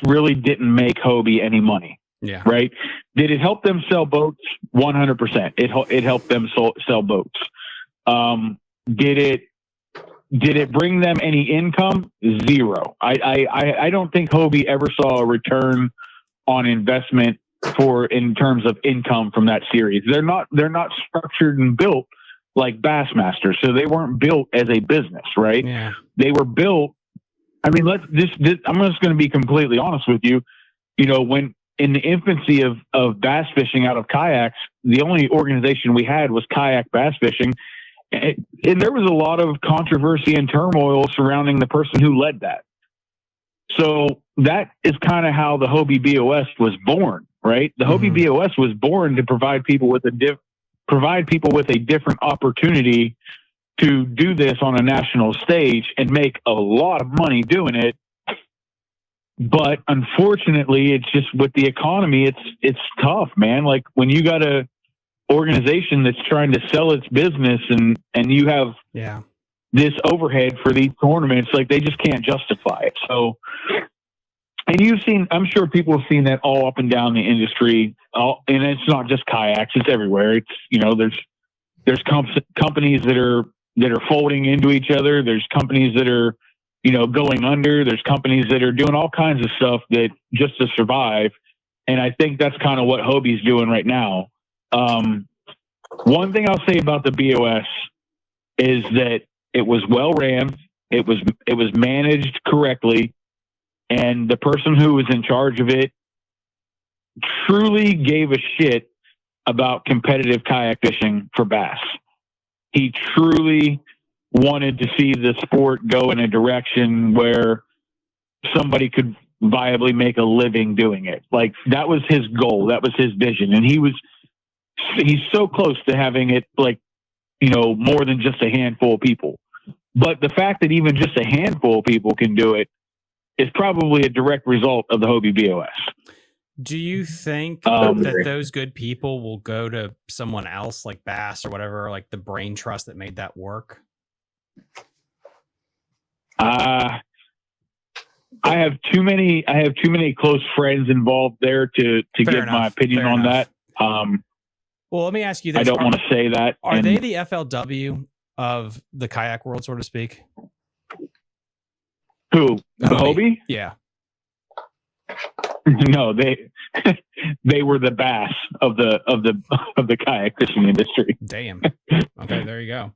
really didn't make Hobie any money. Yeah. Right. Did it help them sell boats? 100%. It helped them sell boats. Did it bring them any income? Zero. I don't think Hobie ever saw a return on investment in terms of income from that series. They're not structured and built like Bassmaster, so they weren't built as a business, right? Yeah. They were built. I mean, I'm just going to be completely honest with you. When in the infancy of bass fishing out of kayaks, the only organization we had was Kayak Bass Fishing. And there was a lot of controversy and turmoil surrounding the person who led that. So that is kind of how the Hobie B.O.S. was born, right? The Hobie B.O.S. was born to provide people with a different opportunity to do this on a national stage and make a lot of money doing it. But unfortunately, it's just with the economy, it's tough, man. Like when you got a organization that's trying to sell its business and you have this overhead for these tournaments, like they just can't justify it. So, and I'm sure people have seen that all up and down the industry. And it's not just kayaks; it's everywhere. It's there's companies that are folding into each other. There's companies that are going under. There's companies that are doing all kinds of stuff that just to survive. And I think that's kind of what Hobie's doing right now. One thing I'll say about the B.O.S. is that it was well ran. It was managed correctly. And the person who was in charge of it truly gave a shit about competitive kayak fishing for bass. He truly wanted to see the sport go in a direction where somebody could viably make a living doing it. Like, that was his goal. That was his vision. And he's so close to having it, like, you know, more than just a handful of people. But the fact that even just a handful of people can do it is probably a direct result of the Hobie B.O.S. Do you think Um, that those good people will go to someone else like Bass or whatever, like the brain trust that made that work? I have too many close friends involved there to Fair give enough. my opinion Fair on enough. that. Well, let me ask you this. I don't want to say that. Are they the FLW of the kayak world, so to speak? Who? The Hobie? Yeah. No, they were the Bass of the kayak fishing industry. Damn. Okay, there you go.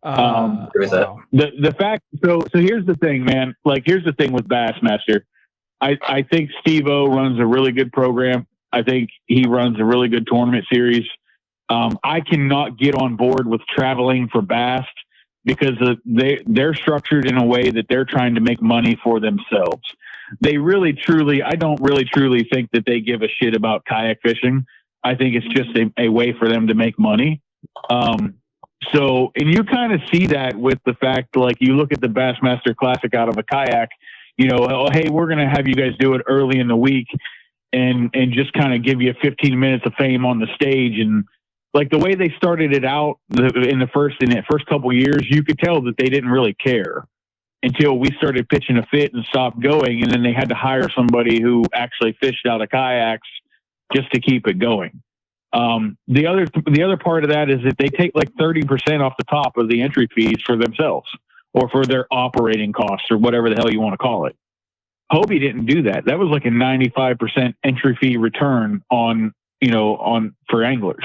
With that. Wow. The fact, so here's the thing, man. Like, here's the thing with Bassmaster. I think Steve-O runs a really good program. I think he runs a really good tournament series. I cannot get on board with traveling for bass because they're structured in a way that they're trying to make money for themselves. I don't really truly think that they give a shit about kayak fishing. I think it's just a way for them to make money. So, and you kind of see that with the fact, like, you look at the Bassmaster Classic out of a kayak, you know, oh, hey, we're going to have you guys do it early in the week and just kind of give you 15 minutes of fame on the stage. And like, the way they started it out in the first couple years, you could tell that they didn't really care until we started pitching a fit and stopped going. And then they had to hire somebody who actually fished out of kayaks just to keep it going. The other part of that is that they take like 30% off the top of the entry fees for themselves or for their operating costs or whatever the hell you want to call it. Hobie didn't do that. That was like a 95% entry fee return for anglers.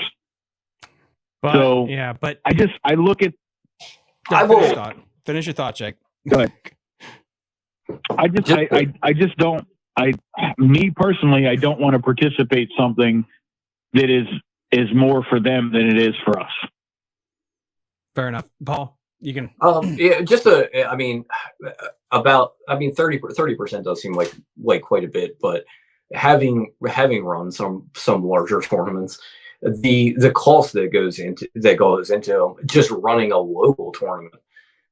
But, So yeah, but I look at, finish your thought, Jake. go ahead. Me personally, I don't want to participate something that is more for them than it is for us. Fair enough. Paul, you can. Yeah, just 30% does seem like quite a bit, but having run some larger tournaments, the cost that goes into just running a local tournament,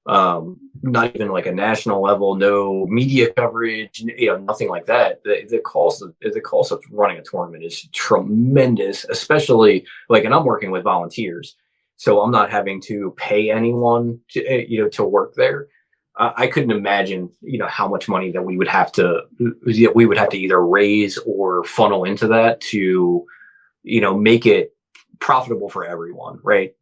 not even like a national level, no media coverage, nothing like that. The cost of running a tournament is tremendous, especially and I'm working with volunteers, so I'm not having to pay anyone to work there. I couldn't imagine, how much money that we would have to either raise or funnel into that to, make it profitable for everyone, right?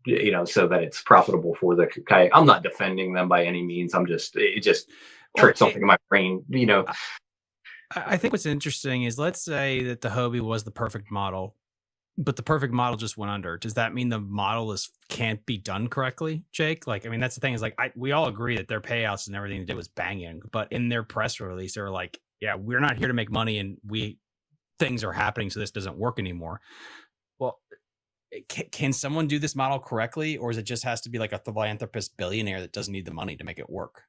So that it's profitable for the kayak. I'm not defending them by any means. It just tricked something in my brain, I think what's interesting is, let's say that the Hobie was the perfect model, but the perfect model just went under. Does that mean the model can't be done correctly, Jake? Like, I mean, that's the thing is, like, we all agree that their payouts and everything they did was banging, but in their press release, they were like, yeah, we're not here to make money and things are happening, so this doesn't work anymore. Well, can someone do this model correctly, or is it just has to be like a philanthropist billionaire that doesn't need the money to make it work?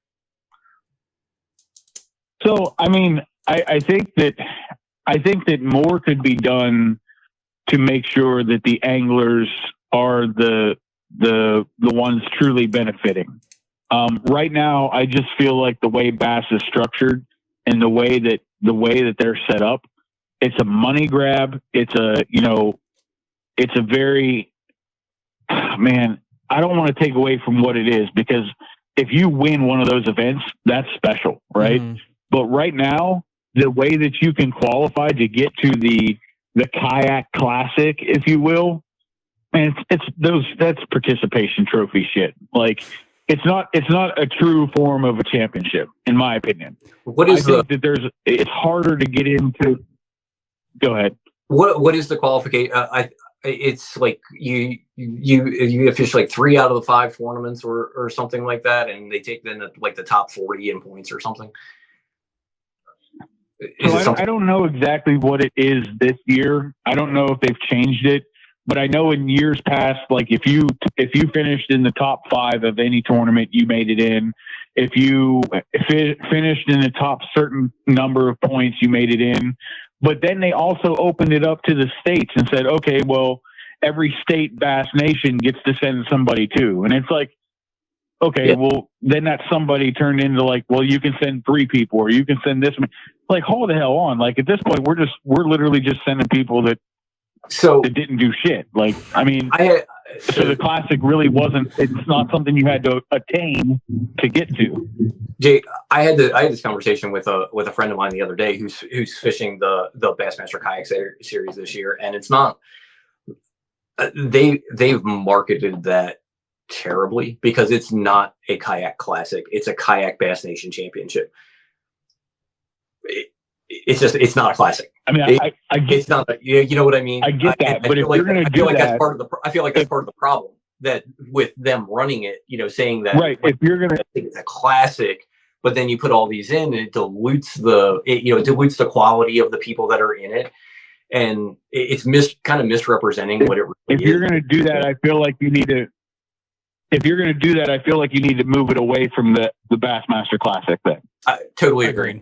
So, I mean, I think that more could be done to make sure that the anglers are the ones truly benefiting. Right now, I just feel like the way Bass is structured and the way that they're set up, it's a money grab. It's a very, man, I don't want to take away from what it is, because if you win one of those events, that's special, right? Mm-hmm. But right now, the way that you can qualify to get to the kayak classic, if you will, and that's participation trophy shit. Like, it's not a true form of a championship, in my opinion. It's harder to get into. Go ahead. What is the qualification? It's like you fish like 3 out of the 5 tournaments or something like that, and they take then like the top 40 in points or something. So I don't know exactly what it is this year. I don't know if they've changed it, but I know in years past, like if you finished in the top 5 of any tournament, you made it in. If you finished in the top certain number of points, you made it in. But then they also opened it up to the states and said, okay, well, every state Bass Nation gets to send somebody too. And it's like, okay, well, then that somebody turned into like, well, you can send 3 people or you can send this. Like, hold the hell on. Like at this point, we're literally just sending people that didn't do shit. Like, I mean, so the Classic really wasn't, it's not something you had to attain to get to. Jay, I had this conversation with a friend of mine the other day who's fishing the Bassmaster Kayak series this year, and it's not, they've marketed that terribly because it's not a kayak classic, it's a kayak Bass Nation championship. It's not a classic. I mean, I get, it's not, you know what I mean? I get that, but if you're going to do that, that's part of the, I feel like that's part of the problem, that with them running it, saying that, right, if you're going to, it's a classic, but then you put all these in, and it dilutes the quality of the people that are in it, and it's kind of misrepresenting what it really is. If you're going to do that, I feel like you need to. If you're going to do that, I feel like you need to move it away from the Bassmaster Classic thing. I totally agree.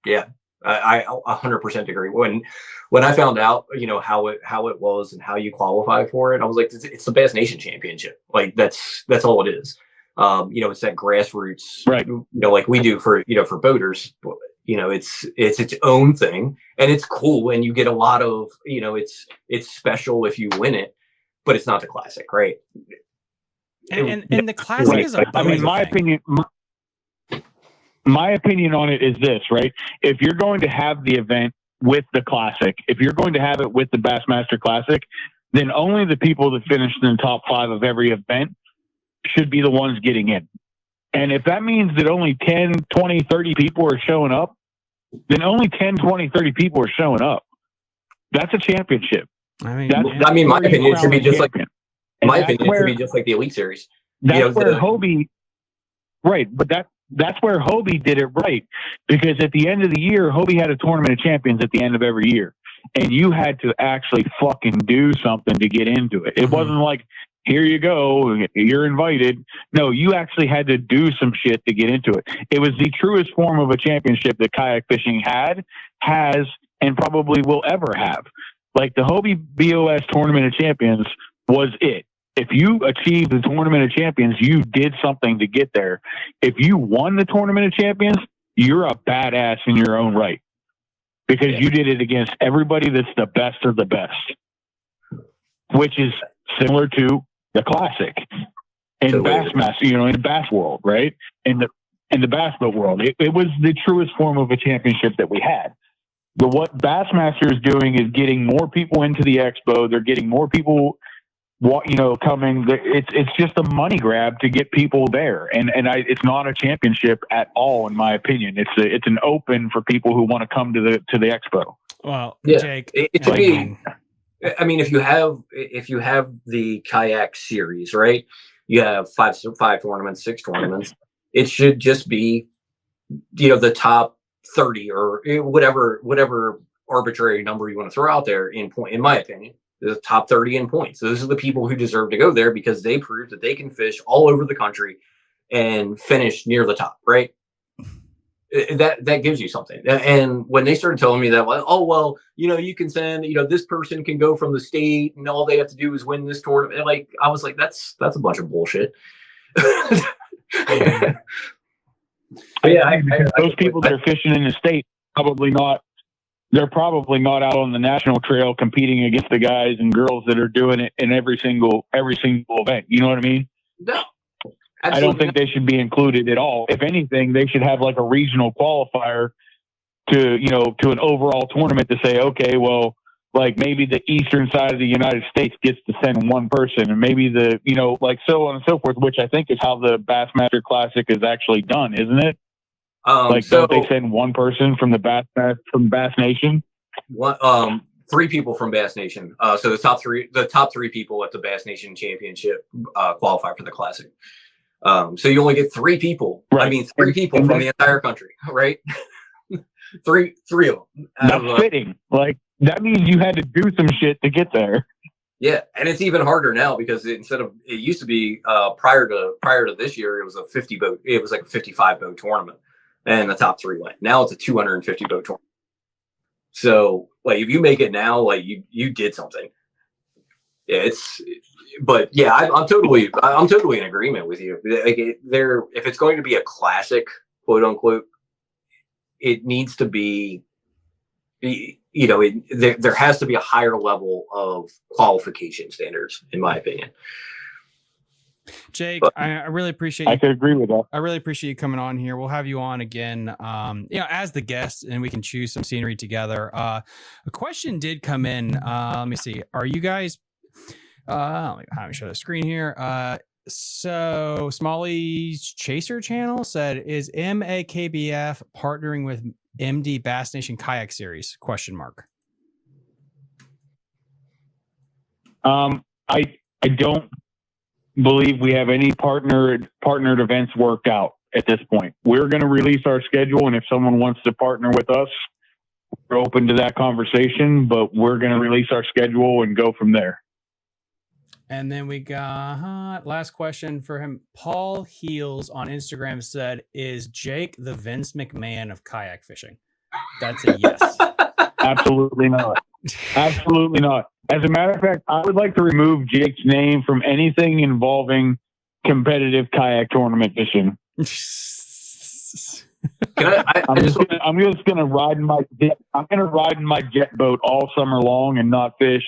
Yeah, I 100% agree. When I found out, how it was and how you qualify for it, I was like, it's the Bass Nation Championship. Like that's all it is. It's that grassroots, right? Like we do for boaters. It's its own thing, and it's cool, and you get a lot of, it's special if you win it, but it's not the classic, right? And the classic is I mean, my opinion on it is this, right? If you're going to have the event with the classic, if you're going to have it with the Bassmaster Classic, then only the people that finished in the top 5 of every event should be the ones getting in. And if that means that only 10, 20, 30 people are showing up, then only 10, 20, 30 people are showing up. That's a championship. My opinion, it should be just like, it should be just like the Elite Series. That's where Hobie, right, but that's where Hobie did it right, because at the end of the year, Hobie had a tournament of champions at the end of every year, and you had to actually fucking do something to get into it. It wasn't like, here you go, you're invited. No, you actually had to do some shit to get into it. It was the truest form of a championship that kayak fishing has, and probably will ever have. Like the Hobie B.O.S. Tournament of Champions was it. If you achieved the Tournament of Champions, you did something to get there. If you won the Tournament of Champions, you're a badass in your own right, because you did it against everybody that's the best of the best, which is similar to the Classic in Bassmaster, in Bass world, right? In the bass boat world, it was the truest form of a championship that we had. But what Bassmaster is doing is getting more people into the expo. They're getting more people, coming. It's just a money grab to get people there, and it's not a championship at all, in my opinion. It's an open for people who want to come to the expo. Well, yeah. Jake, it should be. I mean, if you have the kayak series, right? You have five tournaments, 6 tournaments. It should just be, the top 30 or whatever arbitrary number you want to throw out there in point. In my opinion, the top 30 in points. Those are the people who deserve to go there because they proved that they can fish all over the country and finish near the top, right? That gives you something. And when they started telling me that, you can send, this person can go from the state and all they have to do is win this tournament. Like, I was like, that's a bunch of bullshit. Those people that are fishing in the state they're probably not out on the national trail competing against the guys and girls that are doing it in every single event. You know what I mean? No. I don't think they should be included at all. If anything, they should have like a regional qualifier to an overall tournament to say, okay, well, like maybe the eastern side of the United States gets to send one person, and maybe like so on and so forth, which I think is how the Bassmaster Classic is actually done, isn't it? Don't they send one person from Bass Nation? 3 people from Bass Nation. So the top three people at the Bass Nation Championship qualify for the Classic. So you only get 3 people. Right. I mean, 3 people from the entire country, right? Three of them. That's fitting. Like, that means you had to do some shit to get there. Yeah, and it's even harder now because it used to be prior to this year, it was a 50 boat. It was like a 55 boat tournament, and the top 3 went. Now it's a 250 boat tournament. So like if you make it now, like you did something. Yeah, but yeah, I'm totally in agreement with you. Like if it's going to be a classic, quote unquote, it needs to be, there has to be a higher level of qualification standards, in my opinion. Jake, But I really appreciate you. I could agree with that. I really appreciate you coming on here. We'll have you on again, as the guest, and we can choose some scenery together. A question did come in. Let me see. Are you guys? Let me show the screen here. So Smalley's Chaser channel said, "Is MAKBF partnering with MD Bass Nation Kayak Series?" ? I don't believe we have any partnered events worked out at this point. We're going to release our schedule, and if someone wants to partner with us, we're open to that conversation, but we're going to release our schedule and go from there. And then we got last question for him. Paul Heels on Instagram said, "Is Jake the Vince McMahon of kayak fishing?" That's a yes. Absolutely not. Absolutely not. As a matter of fact, I would like to remove Jake's name from anything involving competitive kayak tournament fishing. I'm just gonna ride in my jet boat all summer long and not fish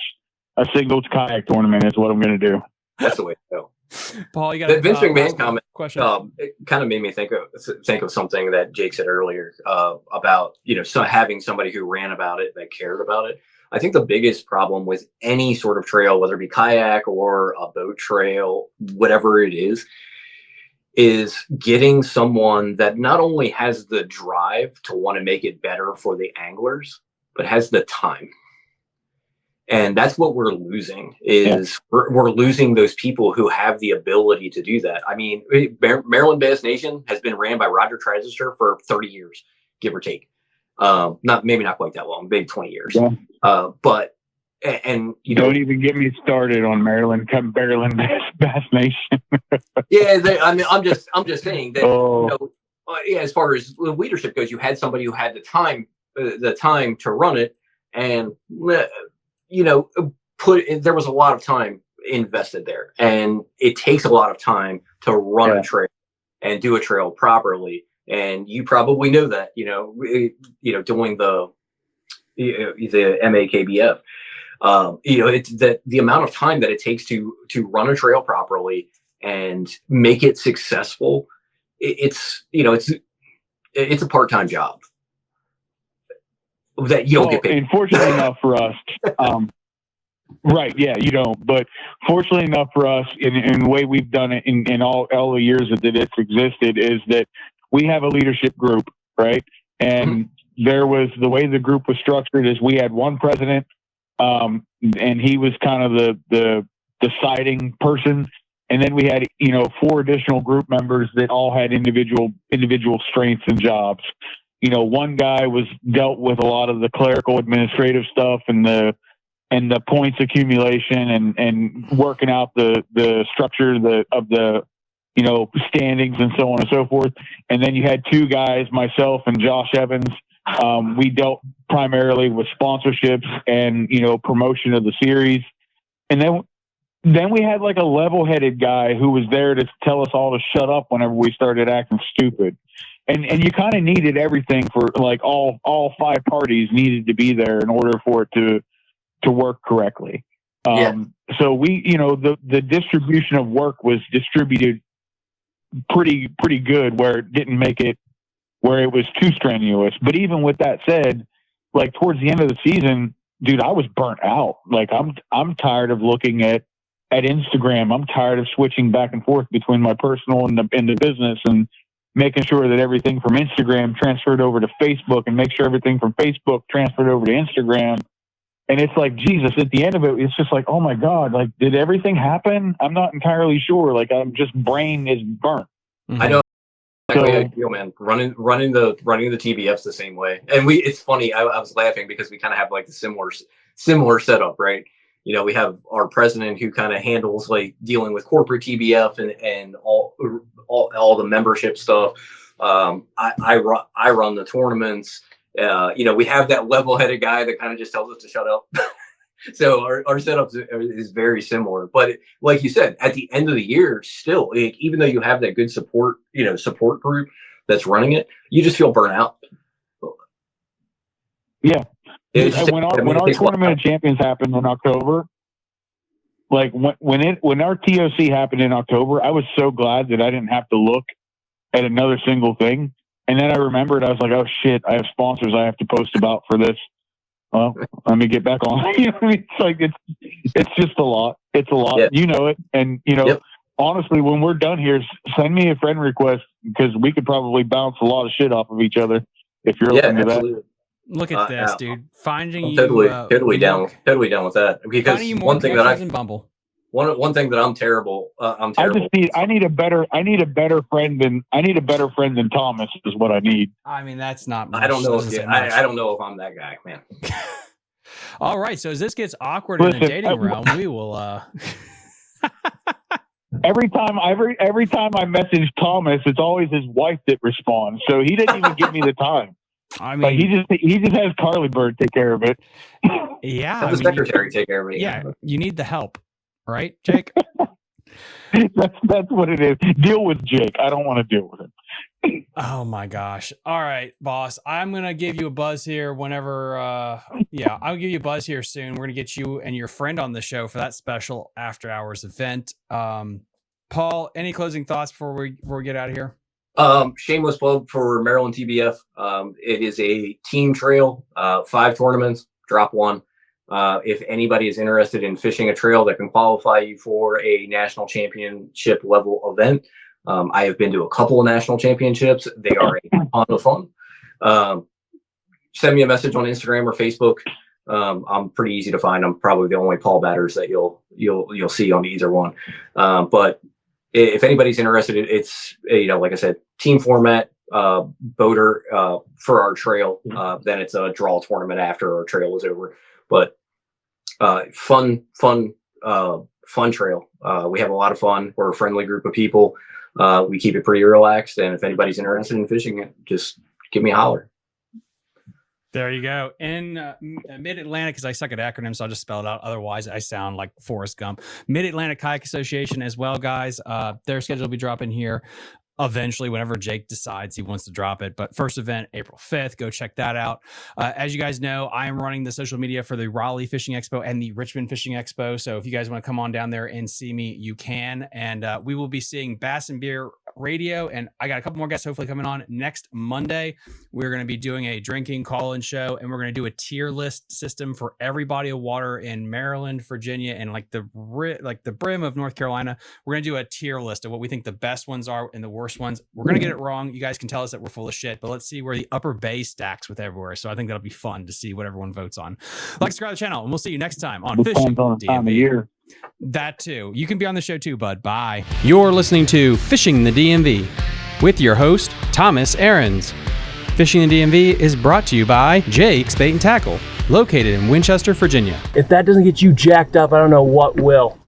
a single kayak tournament is what I'm gonna do. That's the way to go. Paul, you got the Vince McMahon comment question. It kind of made me think of something that Jake said earlier about having somebody who ran about it, that cared about it. I think the biggest problem with any sort of trail, whether it be kayak or a boat trail, whatever it is getting someone that not only has the drive to want to make it better for the anglers, but has the time. And that's what we're losing we're losing those people who have the ability to do that. I mean, Maryland Bass Nation has been ran by Roger Trezester for 30 years, give or take. Maybe not quite that long, maybe 20 years. Yeah. But don't even get me started on Maryland Bass Nation. Yeah, I'm just saying that. As far as leadership goes, you had somebody who had the time to run it, and there was a lot of time invested there, and it takes a lot of time to run a trail and do a trail properly. And you probably know that, doing the MAKBF, it's that the amount of time that it takes to run a trail properly and make it successful. It's a part-time job that you don't get paid. Unfortunately enough for us, right? Yeah, you don't. But fortunately enough for us, in the way we've done it in all the years that it's existed, is that we have a leadership group, right? And there was, the way the group was structured is we had one president, and he was kind of the deciding person. And then we had, 4 additional group members that all had individual strengths and jobs. One guy dealt with a lot of the clerical administrative stuff and the points accumulation and working out the structure of the standings and so on and so forth. And then you had 2 guys, myself and Josh Evans. We dealt primarily with sponsorships and, promotion of the series. And then we had like a level-headed guy who was there to tell us all to shut up whenever we started acting stupid. And you kind of needed everything for, like, all 5 parties needed to be there in order for it to work correctly. So we, the distribution of work was distributed pretty good, where it didn't make it where it was too strenuous. But even with that said, like, towards the end of the season, dude, I was burnt out. Like, I'm tired of looking at Instagram. I'm tired of switching back and forth between my personal and the business, and making sure that everything from Instagram transferred over to Facebook, and make sure everything from Facebook transferred over to Instagram. And it's like, Jesus, at the end of it, it's just like, oh my God, like, did everything happen? I'm not entirely sure. Like, I'm just, brain is burnt. I know Exactly how you feel, man. Running the TBFs the same way. And it's funny. I was laughing because we kind of have like the similar setup, right? You know, we have our president who kind of handles like dealing with corporate TBF and all the membership stuff. I run the tournaments. You know, we have that level-headed guy that kind of just tells us to shut up. So our setup is very similar. But like you said, at the end of the year, still, like, even though you have that good support group that's running it, you just feel burnt out. Yeah. When our tournament of champions happened in October, like when our TOC happened in October, I was so glad that I didn't have to look at another single thing. And then I remembered, I was like, oh shit, I have sponsors I have to post about for this. Well, let me get back on. You know what I mean? It's like, it's just a lot. It's a lot. Yep. You know it. And, you know, Yep. Honestly, when we're done here, send me a friend request because we could probably bounce a lot of shit off of each other if you're looking to that. Look at this, dude. Finding I'm you totally down with that. Because finding you more one thing that in Bumble. One thing that I'm terrible. I need a better friend than Thomas is what I need. I mean, that's not much. I don't know I don't know if I'm that guy, man. All right, so as this gets awkward in the dating realm, we will Every time I message Thomas, it's always his wife that responds. So he didn't even give me the time. I mean, like he just has Carly Bird take care of it. Yeah, have the secretary take care of it. Yeah, you need the help, right, Jake? that's what it is. Deal with Jake. I don't want to deal with him. Oh my gosh! All right, boss. I'm gonna give you a buzz here whenever. I'll give you a buzz here soon. We're gonna get you and your friend on the show for that special after hours event. Paul, any closing thoughts before we get out of here? Shameless plug for Maryland TBF. It is a team trail, 5 tournaments, drop one. If anybody is interested in fishing a trail that can qualify you for a national championship level event, I have been to a couple of national championships. They are a ton of fun. Send me a message on Instagram or Facebook. I'm pretty easy to find. I'm probably the only Paul Batters that you'll see on either one. But if anybody's interested, it's like I said, team format, boater for our trail. Then it's a draw tournament after our trail is over. But fun trail. We have a lot of fun. We're a friendly group of people. We keep it pretty relaxed. And if anybody's interested in fishing it, just give me a holler. There you go. In Mid-Atlantic, because I suck at acronyms, so I'll just spell it out. Otherwise, I sound like Forrest Gump. Mid-Atlantic Kayak Association as well, guys. Their schedule will be dropping here eventually whenever Jake decides he wants to drop it. But first event, April 5th. Go check that out. As you guys know, I am running the social media for the Raleigh Fishing Expo and the Richmond Fishing Expo. So if you guys want to come on down there and see me, you can. And we will be seeing Bass and Beer Radio, and I got a couple more guests hopefully coming on next Monday. We're going to be doing a drinking call-in show, and we're going to do a tier list system for every body of water in Maryland, Virginia, and like the brim of North Carolina. We're going to do a tier list of what we think the best ones are and the worst ones. We're going to get it wrong. You guys can tell us that we're full of shit, but let's see where the Upper Bay stacks with everywhere. So I think that'll be fun to see what everyone votes on. Like, subscribe to the channel, and we'll see you next time on Fishing DMV. That too. You can be on the show too, bud. Bye. You're listening to Fishing the DMV with your host, Thomas Ahrens. Fishing the DMV is brought to you by Jake's Bait and Tackle, located in Winchester, Virginia. If that doesn't get you jacked up, I don't know what will.